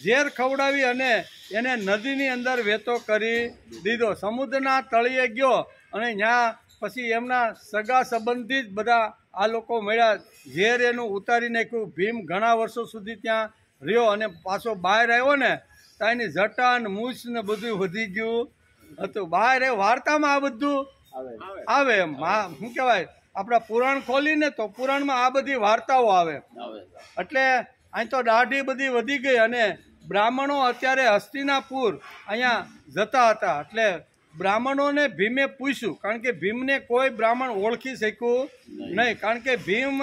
ઝેર ખવડાવી અને એને નદીની અંદર વહેતો કરી દીધો. સમુદ્રના તળિયે ગયો અને ત્યાં પછી એમના સગા સંબંધી જ બધા આ લોકો મળ્યા, ઝેર એનું ઉતારી નાખ્યું. ભીમ ઘણા વર્ષો સુધી ત્યાં રહ્યો અને પાછો બહાર આવ્યો ને તો એની જટા ને મૂછ ને બધું વધી ગયું હતું. બહાર એ વાર્તામાં આ બધું આવે એમ. શું કહેવાય આપણા પુરાણ ખોલીને તો પુરાણમાં આ બધી વાર્તાઓ આવે. એટલે અહીં તો દાઢી બધી વધી ગઈ અને બ્રાહ્મણો અત્યારે હસ્તિનાપુર અહીંયા જતા હતા. એટલે બ્રાહ્મણોને ભીમે પૂછ્યું, કારણ કે ભીમને કોઈ બ્રાહ્મણ ઓળખી શક્યું નહીં, કારણ કે ભીમ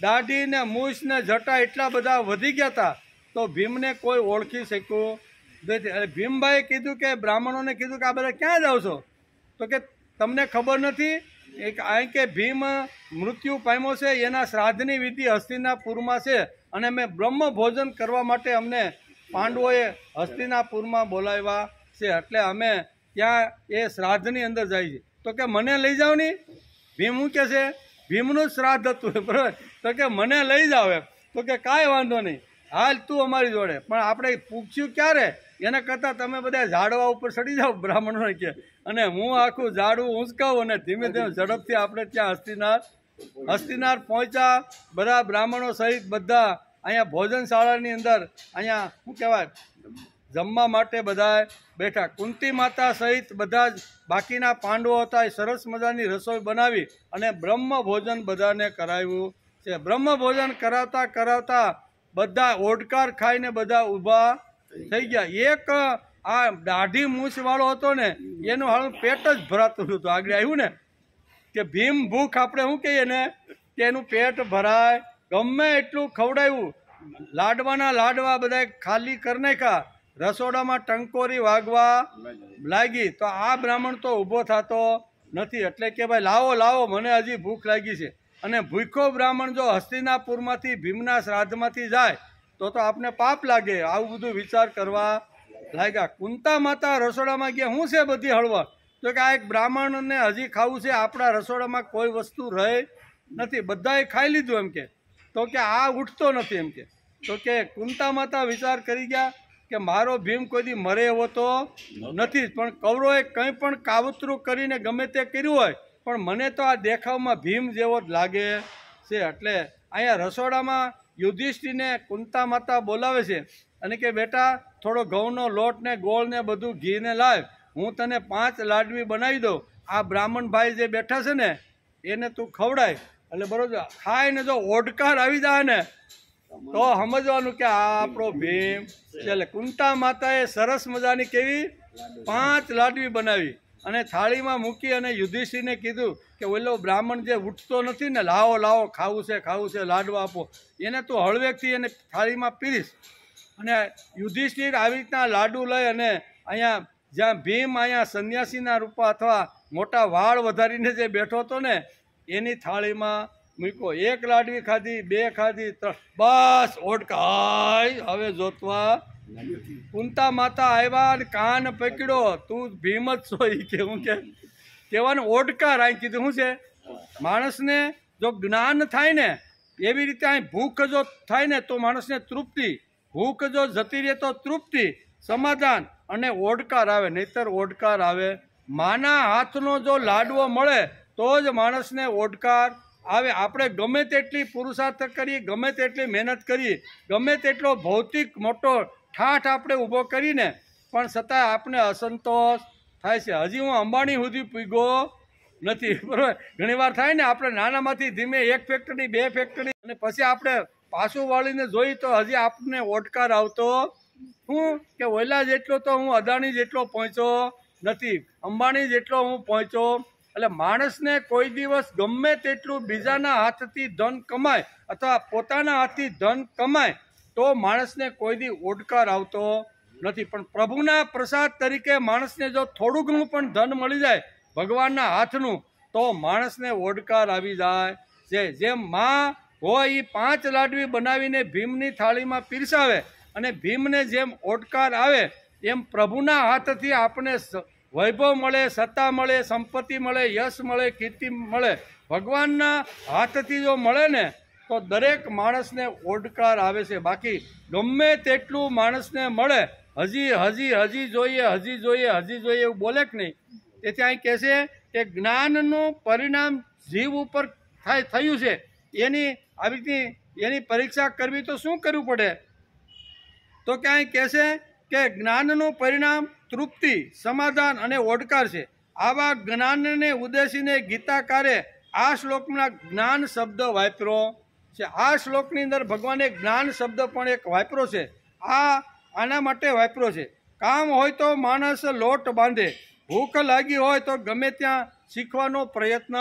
દાઢી ને મૂછ ને જટા એટલા બધા વધી ગયા હતા તો ભીમને કોઈ ઓળખી શક્યું નથી. એટલે ભીમભાઈએ કીધું કે બ્રાહ્મણોને કીધું કે આ બધા ક્યાં જાઓ છો? તો કે તમને ખબર નથી કારણ કે ભીમ મૃત્યુ પામ્યો છે, એના શ્રાદ્ધની વિધિ હસ્તિનાપુરમાં છે અને અમે બ્રહ્મ ભોજન કરવા માટે અમને પાંડવોએ હસ્તિનાપુરમાં બોલાવ્યા છે. એટલે અમે ત્યાં એ શ્રાદ્ધની અંદર જાય છે. તો કે મને લઈ જાઓ નહીં. ભીમ શું કહે છે? ભીમનું જ શ્રાદ્ધ હતું, બરાબર. તો કે મને લઈ જાઓ એમ. તો કે કાંઈ વાંધો નહીં, હાલ તું અમારી જોડે. પણ આપણે પૂછ્યું ક્યારે? એના કરતાં તમે બધા ઝાડવા ઉપર ચડી જાઓ બ્રાહ્મણોને કે, અને હું આખું ઝાડવું ઊંચકાવું અને ધીમે ધીમે ઝડપથી આપણે ત્યાં હસ્તિનાર પહોંચ્યા. બધા બ્રાહ્મણો સહિત બધા અહીંયા ભોજનશાળાની અંદર અહીંયા શું કહેવાય જમવા માટે બધા બેઠા. કુંતી માતા સહિત બધા જ બાકીના પાંડવો હતા એ સરસ મજાની રસોઈ બનાવી અને બ્રહ્મ ભોજન બધાને કરાવ્યું છે. બ્રહ્મ ભોજન કરાવતા કરાવતા બધા ઓડકાર ખાઈને બધા ઊભા થઈ ગયા. એક આ દાઢી મૂછવાળો હતો ને એનું હાલ પેટ જ ભરાતું હતું. આગળ આવ્યું ને કે ભીમ ભૂખ આપણે શું કહીએ ને કે એનું પેટ ભરાય, ગમે એટલું ખવડાવ્યું. લાડવાના લાડવા બધા ખાલી કરી નાખ્યા, રસોડામાં ટંકોરી વાગવા લાગી. તો આ બ્રાહ્મણ તો ઊભો થતો નથી. એટલે કે ભાઈ લાવો લાવો, મને હજી ભૂખ લાગી છે. અને ભૂખ્યો બ્રાહ્મણ જો હસ્તિનાપુરમાંથી ભીમના શ્રાદ્ધમાંથી જાય તો આપને પાપ લાગે. આવું બધું વિચાર કરવા લાગ્યા. કુંતા માતા રસોડામાં ગયા, શું છે બધી હળવળ? તો કે આ એક બ્રાહ્મણને હજી ખાવું છે, આપણા રસોડામાં કોઈ વસ્તુ રહે નથી, બધાએ ખાઈ લીધું એમ કે. તો કે આ ઉઠતો નથી એમ કે. તો કે કુંતા માતા વિચાર કરી ગયા કે મારો ભીમ કોઈ દી મરે એવો તો નથી જ, પણ કૌરવોએ કંઈ પણ કાવતરું કરીને ગમે તે કર્યું હોય પણ મને તો આ દેખાવમાં ભીમ જેવો જ લાગે છે. એટલે અહીંયા રસોડામાં યુધિષ્ઠિરને કુંતા માતા બોલાવે છે અને કે બેટા થોડો ઘઉંનો લોટ ને ગોળ ને બધું ઘીને લાવ, હું તને 5 લાડવી બનાવી દઉં. આ બ્રાહ્મણ ભાઈ જે બેઠા છે ને એને તું ખવડાય એટલે બરોબર ખાઈને જો ઓડકાર આવી જાય ને તો સમજવાનું કે આ આપણો ભીમ છે. એટલે કુંતા માતાએ સરસ મજાની કેવી 5 લાડવી બનાવી અને થાળીમાં મૂકી અને યુધિષ્ઠિરને કીધું કે ઓલો બ્રાહ્મણ જે ઉઠતો નથી ને, લાવો લાવો ખાવું છે લાડવા આપો, એને તું હળવેકથી એને થાળીમાં પીરીશ. અને યુધિષ્ઠિર આવી રીતના લાડુ લઈ અને અહીંયા જ્યાં ભીમ અહીંયા સંન્યાસીના રૂપા અથવા મોટા વાળ વધારીને જે બેઠો હતો ને એની થાળીમાં મૂક્યો. 1 લાડવી ખાધી, 2 ખાધી, 3, બસ ઓડકાય હવે જોતવા. કુંતા માતા આવ્યા અને કાન પકડ્યો, તું ભીમ જ છો એ કે હું કે કહેવાનું ઓડકાર. અહીં કીધું શું છે, માણસને જો જ્ઞાન થાય ને એવી રીતે અહીં ભૂખ જો થાય ને તો માણસને તૃપ્તિ, ભૂખ જો જતી રહે તો તૃપ્તિ, સમાધાન અને ઓડકાર આવે, નહીતર ઓડકાર આવે. માના હાથનો જો લાડવો મળે તો જ માણસને ઓડકાર આવે. આપણે ગમે તેટલી પુરુષાર્થ કરીએ, ગમે તેટલી મહેનત કરીએ, ગમે તેટલો ભૌતિક મોટો ઠાઠ આપણે ઊભો કરીને પણ છતાંય આપણે અસંતોષ થાય છે. હજી હું અંબાણી સુધી પૂગ્યો નથી, બરાબર. ઘણીવાર થાય ને આપણે નાનામાંથી ધીમે 1 ફેક્ટરી 2 ફેક્ટરી અને પછી આપણે પાછું વાળીને જોઈ તો હજી આપણને ઓડકાર આવતો હું કે ઓલા જેટલો તો હું અદાણી જેટલો પહોંચ્યો નથી, અંબાણી જેટલો હું પહોંચ્યો. એટલે માણસને કોઈ દિવસ ગમે તેટલું બીજાના હાથથી ધન કમાય અથવા પોતાના હાથથી ધન કમાય તો માણસને કોઈ દી ઓડકાર આવતો નથી. પણ પ્રભુના પ્રસાદ તરીકે માણસને જો થોડું ઘણું પણ ધન મળી જાય ભગવાનના હાથનું તો માણસને ઓડકાર આવી જાય છે. જેમ માં હોય એ 5 લાડવી બનાવીને ભીમની થાળીમાં પીરસાવે અને ભીમને જેમ ઓડકાર આવે એમ પ્રભુના હાથથી આપણે વૈભવ મળે, સત્તા મળે, સંપત્તિ મળે, યશ મળે, કીર્તિ મળે. ભગવાનના હાથથી જો મળે ને તો દરેક માણસને ઓડકાર આવે છે. બાકી ગમે તેટલું માણસને મળે હજી જોઈએ એવું બોલે કે નહીં. તેથી અહીં કહે છે કે જ્ઞાનનું પરિણામ જીવ ઉપર થયું છે, એની આવી રીતની એની પરીક્ષા કરવી તો શું કરવું પડે? તો કે અહીં કહે છે કે જ્ઞાનનું પરિણામ તૃપ્તિ, સમાધાન અને ઓડકાર છે. આવા જ્ઞાનને ઉદ્દેશીને ગીતાકારે આ શ્લોકમાં જ્ઞાન શબ્દ વાપર્યો છે. આ શ્લોકની અંદર ભગવાને જ્ઞાન શબ્દ પણ એક વાપર્યો છે. આના માટે વાપર્યો છે. કામ હોય તો માણસ લોટ બાંધે, ભૂખ લાગી હોય તો ગમે ત્યાં શીખવાનો પ્રયત્ન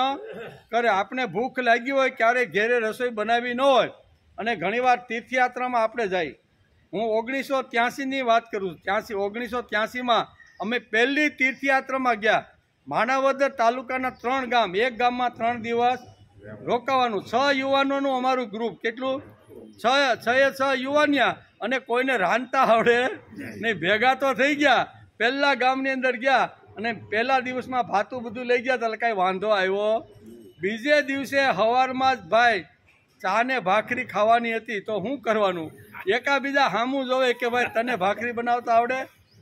કરે. આપણે ભૂખ લાગી હોય, ક્યારેય ઘેરે રસોઈ બનાવી ન હોય અને ઘણીવાર તીર્થયાત્રામાં આપણે જઈએ. હું 1983ની વાત કરું છું. 1983માં અમે પહેલી તીર્થયાત્રામાં ગયા. માણાવદર તાલુકાના 3 ગામ, એક ગામમાં 3 દિવસ રોકાવાનું. 6 યુવાનોનું અમારું ગ્રુપ. કેટલું? 6 યુવાનિયા અને કોઈને રાંધતા આવડે નહીં. ભેગા તો થઈ ગયા. પહેલા ગામની અંદર ગયા અને પહેલા દિવસમાં ભાતું બધું લઈ ગયા એટલે કાંઈ વાંધો આવ્યો. બીજે દિવસે સવારમાં જ ભાઈ ચા ને ભાખરી ખાવાની હતી તો શું કરવાનું? એકાબીજા સામું જોવે કે ભાઈ તને ભાખરી બનાવતા આવડે?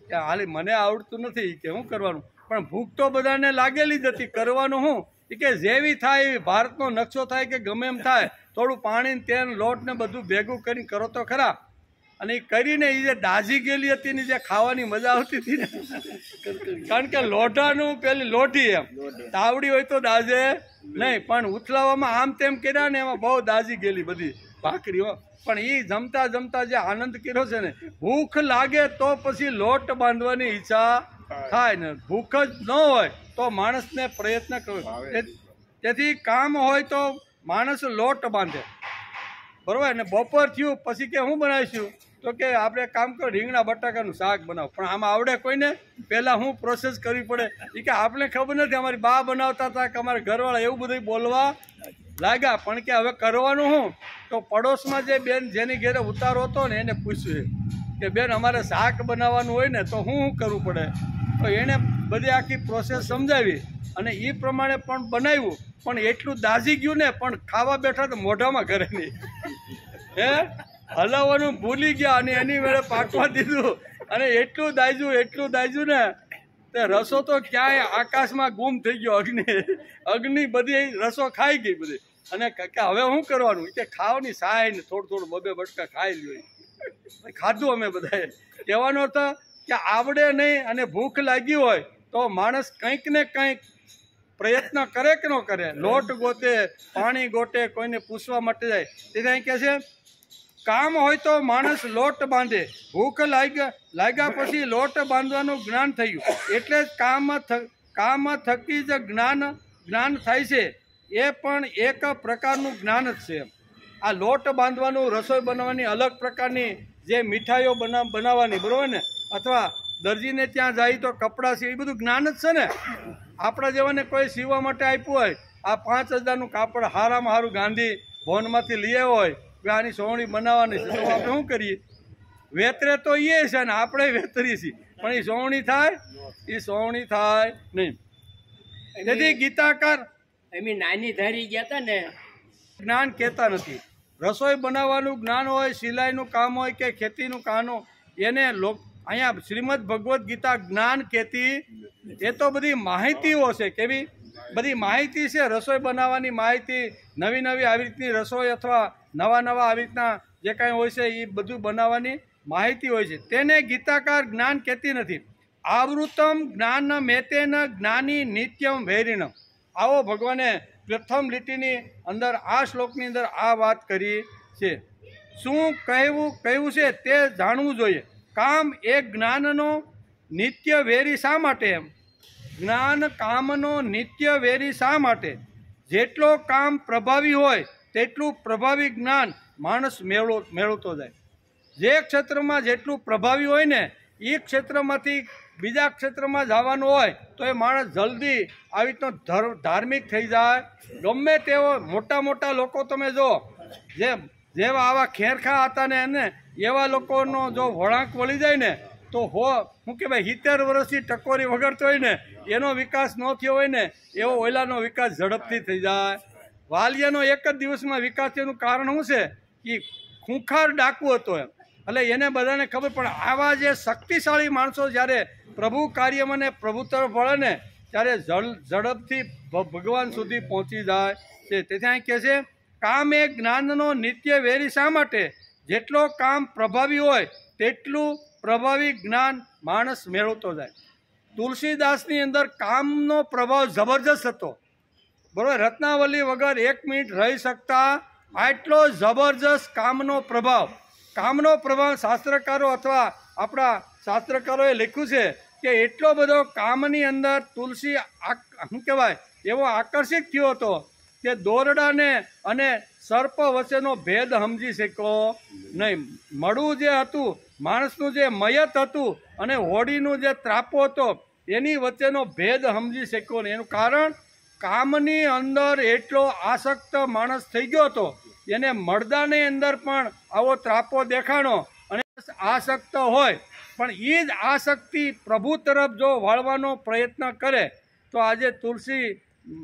કે હાલી મને આવડતું નથી. કે શું કરવાનું? પણ ભૂખ તો બધાને લાગેલી જ હતી. કરવાનું શું? કે જેવી થાય એવી, ભારતનો નકશો થાય કે ગમે એમ થાય, થોડું પાણી, તેલ, લોટ ને બધું ભેગું કરીને કરો તો ખરા. અને એ કરીને એ જે દાઝી ગયેલી હતી ને જે ખાવાની મજા આવતી હતી ને, કારણ કે લોઢાનું પેલી લોઢી એમ તાવડી હોય તો દાઝે નહીં, પણ ઉથલાવામાં આમ તેમ કર્યા ને એમાં બહુ દાઝી ગયેલી બધી ભાખરીઓ. પણ એ જમતા જમતા જે આનંદ કર્યો છે ને, ભૂખ લાગે તો પછી લોટ બાંધવાની ઈચ્છા થાય ને, ભૂખ જ ન હોય તો માણસને પ્રયત્ન કરવો. તેથી કામ હોય તો માણસ લોટ બાંધે, બરોબર. અને બપોર થયું પછી કે શું બનાવીશું? તો કે આપણે કામ કરો, રીંગણા બટાકાનું શાક બનાવો. પણ આમાં આવડે કોઈને? પહેલાં શું પ્રોસેસ કરવી પડે એ કે આપણે ખબર નથી. અમારી બા બનાવતા હતા કે અમારા ઘરવાળા એવું બધું બોલવા લાગ્યા. પણ કે હવે કરવાનું શું? તો પડોશમાં જે બેન જેની ઘેરે ઉતારો હતો ને એને પૂછ્યું કે બેન અમારે શાક બનાવવાનું હોય ને તો શું કરવું પડે? તો એણે બધી આખી પ્રોસેસ સમજાવી અને એ પ્રમાણે પણ બનાવ્યું. પણ એટલું દાઝી ગયું ને, પણ ખાવા બેઠા તો મોઢામાં કરે નહીં. હલાવવાનું ભૂલી ગયા અને એની વેળે પાકવા દીધું અને એટલું દાઝ્યું ને તે રસો તો ક્યાંય આકાશમાં ગુમ થઈ ગયો. અગ્નિ બધી રસો ખાઈ ગઈ બધી. અને કે હવે શું કરવાનું? કે ખાવાની સાય ને થોડું 2 બટકા ખાઈ લ્યો. ખાધું અમે બધાએ. કહેવાનો હતો કે આવડે નહીં અને ભૂખ લાગી હોય તો માણસ કંઈક ને કંઈક પ્રયત્ન કરે કે ન કરે? લોટ ગોતે, પાણી ગોતે, કોઈને પૂછવા માટે જાય. તેથી અહીં કહે છે કામ હોય તો માણસ લોટ બાંધે, ભૂખ લાગ્યા પછી લોટ બાંધવાનું જ્ઞાન થયું. એટલે જ કામ થકી જ જ્ઞાન થાય છે. એ પણ એક પ્રકારનું જ્ઞાન જ છે. આ લોટ બાંધવાનું, રસોઈ બનાવવાની, અલગ પ્રકારની જે મીઠાઈઓ બનાવવાની, બરાબર ને, અથવા દરજીને ત્યાં જાય તો કપડાં છે, એ બધું જ્ઞાન જ છે ને. આપણા જેવાને કોઈ સીવવા માટે આપ્યું હોય, આ 5000નું કાપડ હારામાં હારું ગાંધી ભવનમાંથી લઈ આવ્યો હોય, આની સોવણી બનાવવાની છે, તો આપણે શું કરીએ? વેતરે તો એ છે ને આપણે વેતરી છીએ, પણ એ સોવણી થાય? એ સોવણી થાય નહીં. તેથી ગીતાકાર એમની નાની ધારી ગયા હતા ને, જ્ઞાન કહેતા નથી. રસોઈ બનાવવાનું જ્ઞાન હોય, સિલાઈનું કામ હોય કે ખેતીનું કામ હોય, એને અહીંયા શ્રીમદ ભગવદ્ ગીતા જ્ઞાન કહેતી. એ તો બધી માહિતીઓ છે. કેવી બધી માહિતી છે? રસોઈ બનાવવાની માહિતી, નવી નવી આવી રીતની રસોઈ અથવા નવા આવી રીતના જે કાંઈ હોય છે એ બધું બનાવવાની માહિતી હોય છે. તેને ગીતાકાર જ્ઞાન કહેતી નથી. આવૃતમ જ્ઞાન મેતેન જ્ઞાની નિત્યમ વૈરિણમ. આવો ભગવાને પ્રથમ લીટીની અંદર આ શ્લોકની અંદર આ વાત કરી છે. શું કહ્યું છે તે જાણવું જોઈએ. કામ એ જ્ઞાનનો નિત્ય વેરી શા માટે? એમ જ્ઞાન કામનો નિત્ય વેરી શા માટે? જેટલો કામ પ્રભાવી હોય તેટલું પ્રભાવી જ્ઞાન માણસ મેળવતો જાય. જે ક્ષેત્રમાં જેટલું પ્રભાવી હોય ને, એ ક્ષેત્રમાંથી બીજા ક્ષેત્રમાં જવાનું હોય તો એ માણસ જલ્દી આવી રીતનો ધાર્મિક થઈ જાય. ગમે તેવો મોટા લોકો તમે જો, જેવા આવા ખેરખા હતા ને એને એવા લોકોનો જો વળાંક વળી જાય ને તો શું કહેવાય, 70 વર્ષથી ટકોરી વગરતો હોય ને એનો વિકાસ ન થયો હોય ને, એવો ઓલાનો વિકાસ ઝડપથી થઈ જાય. વાલિયાનો એક જ દિવસમાં વિકાસ થયાનું કારણ શું છે કે ખૂંખાર ડાકુ હતો એમ. એટલે એને બધાને ખબર. પણ આવા જે શક્તિશાળી માણસો જ્યારે પ્રભુ કાર્યમાં ને પ્રભુ તરફ વળે ને ત્યારે ઝડપથી ભગવાન સુધી પહોંચી જાય છે. તેથી અહીં કહે છે કામ એ જ્ઞાનનો નિત્ય વેરી શા માટે? જેટલો કામ પ્રભાવી હોય તેટલું પ્રભાવી જ્ઞાન માણસ મેળવતો જાય. તુલસીદાસની અંદર કામનો પ્રભાવ જબરજસ્ત હતો, બરાબર. રત્નાવલી વગર 1 મિનિટ રહી શકતા, આટલો જબરજસ્ત કામનો પ્રભાવ. શાસ્ત્રકારો અથવા આપણા શાસ્ત્રકારોએ લખ્યું છે કે એટલો બધો કામની અંદર તુલસી શું કહેવાય એવો આકર્ષિત થયો હતો કે દોરડાને અને સર્પ વચ્ચેનો ભેદ સમજી શક્યો નહીં. મળું જે હતું, માણસનું જે મયત હતું અને હોડીનું જે ત્રાપો હતો, એની વચ્ચેનો ભેદ સમજી શક્યો નહીં. એનું કારણ કામની અંદર એટલો આસક્ત માણસ થઈ ગયો હતો. એને મળદાની અંદર પણ આવો ત્રાપો દેખાણો અને આસક્ત હોય, પણ એ જ આસક્તિ પ્રભુ તરફ જો વાળવાનો પ્રયત્ન કરે તો આજે તુલસી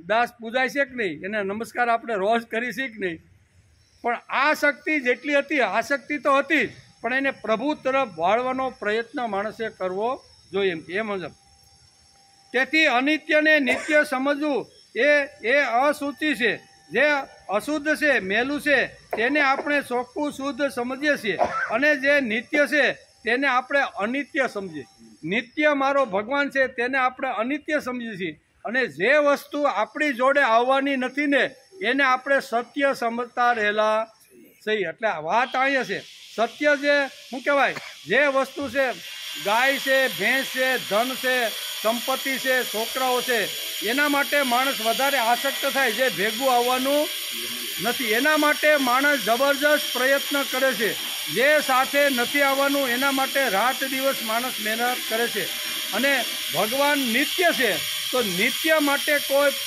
દાસ પૂજાય છે કે નહીં? એને નમસ્કાર આપણે રોજ કરી છે કે નહીં? પણ આ શક્તિ જેટલી હતી, આસક્તિ તો હતી જ, પણ એને પ્રભુ તરફ વાળવાનો પ્રયત્ન માણસે કરવો જોઈએ એમ મુજબ. તેથી અનિત્યને નિત્ય સમજવું એ અશુચિ છે. જે અશુદ્ધ છે, મેલું છે, તેને આપણે ચોખ્ખું શુદ્ધ સમજીએ છીએ, અને જે નિત્ય છે તેને આપણે અનિત્ય સમજીએ. નિત્ય મારો ભગવાન છે તેને આપણે અનિત્ય સમજીએ છીએ, અને જે વસ્તુ આપણી જોડે આવવાની નથી ને એને આપણે સત્ય સમજતા રહેલા સહી. એટલે વાત અહીંયા છે સત્ય જે શું કહેવાય, જે વસ્તુ છે, ગાય છે, ભેંસ છે, ધન છે, સંપત્તિ છે, છોકરાઓ છે, એના માટે માણસ વધારે આસક્ત થાય. જે ભેગું આવવાનું નથી એના માટે માણસ જબરજસ્ત પ્રયત્ન કરે છે. જે સાથે નથી આવવાનું એના માટે રાત દિવસ માણસ મહેનત કરે છે. અને ભગવાન નિત્ય છે તો નિત્ય માટે કોઈ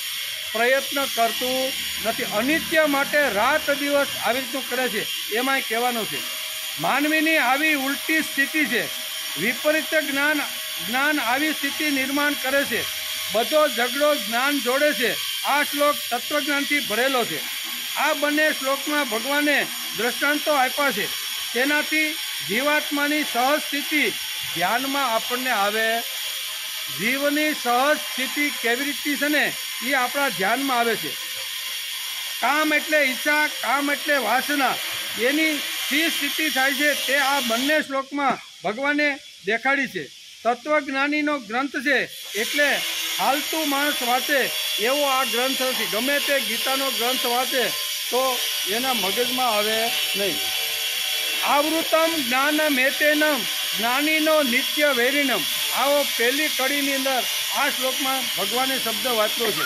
પ્રયત્ન કરતું નથી, અનિત્ય માટે રાત દિવસ આવી રીતનું કરે છે. એમાં કહેવાનું છે માનવીની આવી ઉલટી સ્થિતિ છે. વિપરીત જ્ઞાન આવી સ્થિતિ નિર્માણ કરે છે. બધો ઝઘડો જ્ઞાન જોડે છે. આ શ્લોક તત્વજ્ઞાનથી ભરેલો છે. આ બંને શ્લોકમાં ભગવાને દ્રષ્ટાંતો આપ્યા છે. તેનાથી જીવાત્માની સહજ સ્થિતિ ધ્યાનમાં આપણને આવે. જીવની સહજ સ્થિતિ કેવી રીતની છે ને એ આપણા ધ્યાનમાં આવે છે. કામ એટલે ઈચ્છા, કામ એટલે વાસના, એની શી સ્થિતિ થાય છે તે આ બંને શ્લોકમાં ભગવાને દેખાડી છે. તત્વજ્ઞાનીનો ગ્રંથ છે એટલે હાલતું માણસ વાંચે એવો આ ગ્રંથ નથી. ગમે તે ગીતાનો ગ્રંથ વાંચે તો એના મગજમાં આવે નહીં. આવૃતમ જ્ઞાનમેતેનમ જ્ઞાનીનો નિત્ય વૈરિણમ. આવો પહેલી કડીની અંદર આ શ્લોકમાં ભગવાને શબ્દ વાંચ્યો છે.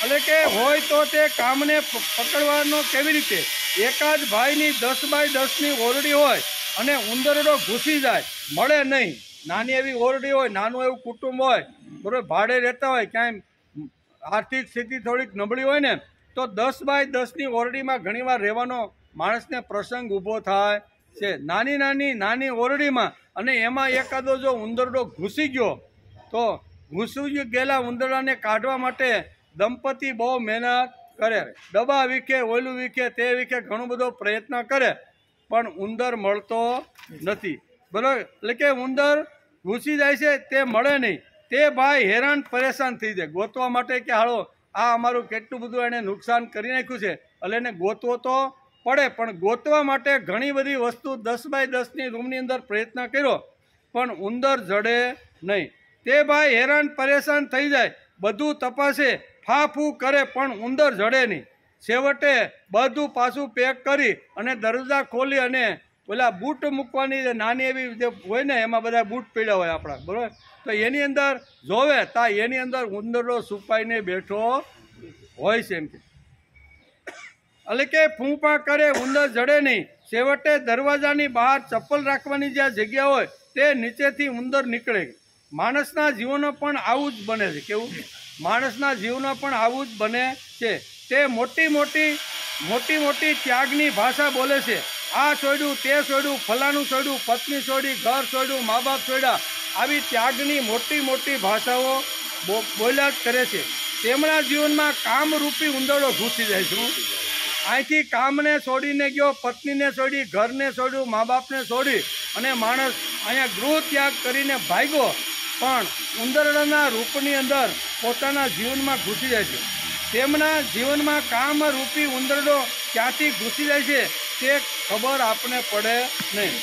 એટલે કે હોય તો તે કામને પકડવાનો કેવી રીતે? એકાદ ભાઈની 10 બાય 10ની ઓરડી હોય અને ઉંદરડો ઘૂસી જાય, મળે નહીં. નાની એવી ઓરડી હોય, નાનું એવું કુટુંબ હોય, બરાબર, ભાડે રહેતા હોય, ક્યાંય આર્થિક સ્થિતિ થોડીક નબળી હોય ને, તો 10 બાય 10ની ઓરડીમાં ઘણીવાર રહેવાનો માણસને પ્રસંગ ઊભો થાય છે. નાની ઓરડીમાં, અને એમાં એકાદો જો ઉંદરડો ઘૂસી ગયો તો ઘૂસી ગયેલા ઉંદરડાને કાઢવા માટે દંપતી બહુ મહેનત કરે, દવા વીખે, ઓયલું વીખે, તે વીખે, ઘણો બધો પ્રયત્ન કરે, પણ ઉંદર મળતો નથી. બરાબર, એટલે કે ઉંદર ઘૂસી જાય છે, તે મળે નહીં. તે ભાઈ હેરાન પરેશાન થઈ જાય ગોતવા માટે, કે હાલો આ અમારું કેટલું બધું એને નુકસાન કરી નાખ્યું છે, એટલે એને ગોતવો તો પડે. પણ ગોતવા માટે ઘણી બધી વસ્તુ 10 બાય 10ની રૂમની અંદર પ્રયત્ન કર્યો, પણ ઉંદર જડે નહીં. તે ભાઈ હેરાન પરેશાન થઈ જાય, બધું તપાસે, ફાફૂ કરે, પણ ઉંદર જડે નહીં. છેવટે બધું પાછું પેક કરી અને દરવાજા ખોલી અને પેલા બૂટ મૂકવાની જે નાની એવી જે હોય ને, એમાં બધા બૂટ પડ્યા હોય આપણા, બરાબર, તો એની અંદર જોવે તા એની અંદર ઉંદરડો છુપાઈને બેઠો હોય છે. એમ કે એટલે કે ફૂંપા કરે, ઉંદર જડે નહીં. છેવટે દરવાજાની બહાર ચપ્પલ રાખવાની જ્યાં જગ્યા હોય તે નીચેથી ઉંદર નીકળે. માણસના જીવનમાં પણ આવું જ બને છે. કેવું? માણસના જીવનમાં પણ આવું જ બને છે. તે મોટી મોટી ત્યાગની ભાષા બોલે છે. આ છોડ્યું, તે છોડ્યું, ફલાણું છોડ્યું, પત્ની છોડી, ઘર છોડ્યું, મા બાપ છોડ્યા, આવી ત્યાગની મોટી ભાષાઓ બોલ્યા જ કરે છે. તેમના જીવનમાં કામરૂપી ઉંદરડો ઘૂસી જાય છે. અહીંથી કામને છોડીને ગયો, પત્નીને છોડી, ઘરને છોડ્યું, મા બાપને છોડી, અને માણસ અહીંયા ગૃહ ત્યાગ કરીને ભાગ્યો, પણ ઉંદરડાના રૂપની અંદર પોતાના જીવનમાં ઘૂસી જાય છે. તેમના જીવનમાં કામરૂપી ઉંદરડો ક્યાંથી ઘૂસી જાય છે તે ખબર આપણને પડે નહીં.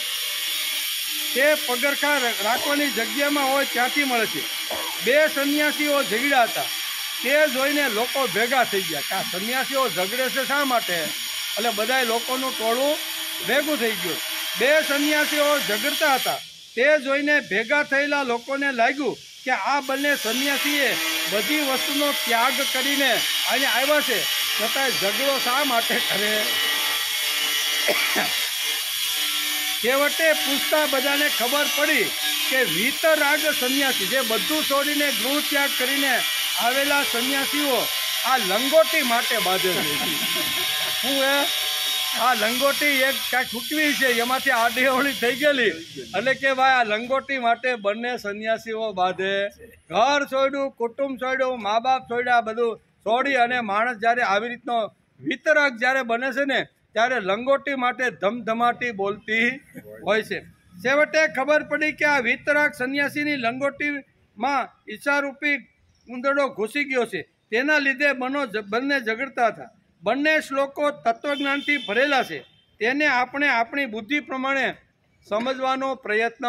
તે પગરખા રાખવાની જગ્યામાં હોય ત્યાંથી મળે છે. 2 સંન્યાસીઓ ઝઘડ્યા હતા, તે જોઈને લોકો ભેગા થઈ ગયા કે આ સંન્યાસીઓ ઝઘડે છે શા માટે? એટલે બધા લોકોનું ટોળું ભેગું થઈ ગયું. 2 સંન્યાસીઓ ઝઘડતા હતા, તે જોઈને ભેગા થયેલા લોકોને લાગ્યું કે આ બંને સંન્યાસીએ બધી વસ્તુનો ત્યાગ કરીને અહીંયા આવ્યા છે, છતાંય ઝઘડો શા માટે કરે? છેવટે પૂછતા બધાને ખબર પડી કે વીતરાગ સંન્યાસી, જે બધું છોડીને ગૃહ ત્યાગ કરીને આવેલા સંન્યાસીઓ આ લંગોટી માટે બાંધે છે. શું આ લંગોટી એક કાંઈક છૂટવી છે, એમાંથી આડીઅવળી થઈ ગયેલી, એટલે કે ભાઈ આ લંગોટી માટે બંને સંન્યાસીઓ બાંધે. ઘર છોડ્યું, કુટુંબ છોડ્યું, મા બાપ છોડ્યા, બધું છોડી અને માણસ જ્યારે આવી રીતનો વિતરક જ્યારે બને છે ને, ત્યારે લંગોટી માટે ધમધમાટી બોલતી હોય છે. છેવટે ખબર પડી કે આ વિતરાગ સંન્યાસીની લંગોટીમાં ઈચ્છારૂપી ઉંદરડો ઘૂસી ગયો છે. તેના લીધે બંને ઝઘડતા હતા. બંને શ્લોકો તત્વજ્ઞાનથી ભરેલા છે. તેને આપણે આપણી બુદ્ધિ પ્રમાણે સમજવાનો પ્રયત્ન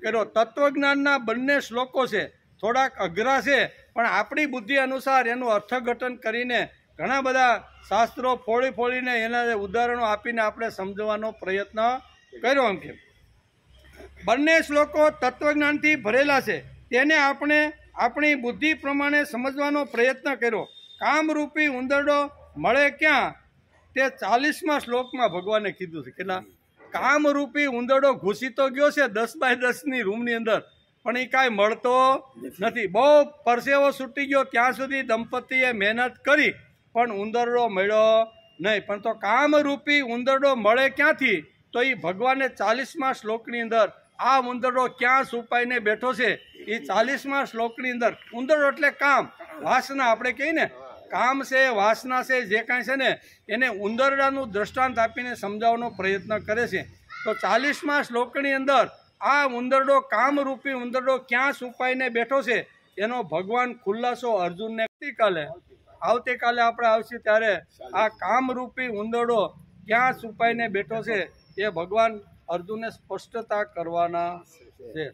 કર્યો. તત્વજ્ઞાનના બંને શ્લોકો છે, થોડાક અઘરા છે, પણ આપણી બુદ્ધિ અનુસાર એનું અર્થઘટન કરીને ઘણા બધા શાસ્ત્રો ફોડીને એના ઉદાહરણો આપીને આપણે સમજવાનો પ્રયત્ન કર્યો. એમ કે બંને શ્લોકો તત્વજ્ઞાનથી ભરેલા છે, તેને આપણે આપણી બુદ્ધિ પ્રમાણે સમજવાનો પ્રયત્ન કર્યો. કામરૂપી ઉંદરડો મળે ક્યાં? તે 40મા શ્લોકમાં ભગવાને કીધું છે. કેટલા? કામરૂપી ઉંદરડો ઘૂસી તો ગયો છે 10 બાય 10ની રૂમની અંદર, પણ એ કાંઈ મળતો નથી. બહુ પરસેવો છૂટી ગયો, ત્યાં સુધી દંપતીએ મહેનત કરી, પણ ઉંદરડો મળ્યો નહીં. પણ તો કામરૂપી ઉંદરડો મળે ક્યાંથી? તો એ ભગવાને 40મા શ્લોકની અંદર આ ઉંદરડો ક્યાં છુપાઈને બેઠો છે એ 40મા શ્લોકની અંદર. ઉંદરડો એટલે કામ, વાસના, આપણે કહીએ ને કામ છે, વાસના છે, જે કાંઈ છે ને એને ઉંદરડાનું દ્રષ્ટાંત આપીને સમજાવવાનો પ્રયત્ન કરે છે. તો 40મા શ્લોકની અંદર આ ઉંદરડો, કામરૂપી ઉંદરડો ક્યાં છુપાઈને બેઠો છે એનો ભગવાન ખુલાસો અર્જુનને આવતીકાલે આપણે આવશે ત્યારે આ કામરૂપી ઉંદરડો ક્યાં છુપાઈને બેઠો છે એ ભગવાન અર્જુનને સ્પષ્ટતા કરવાના છે.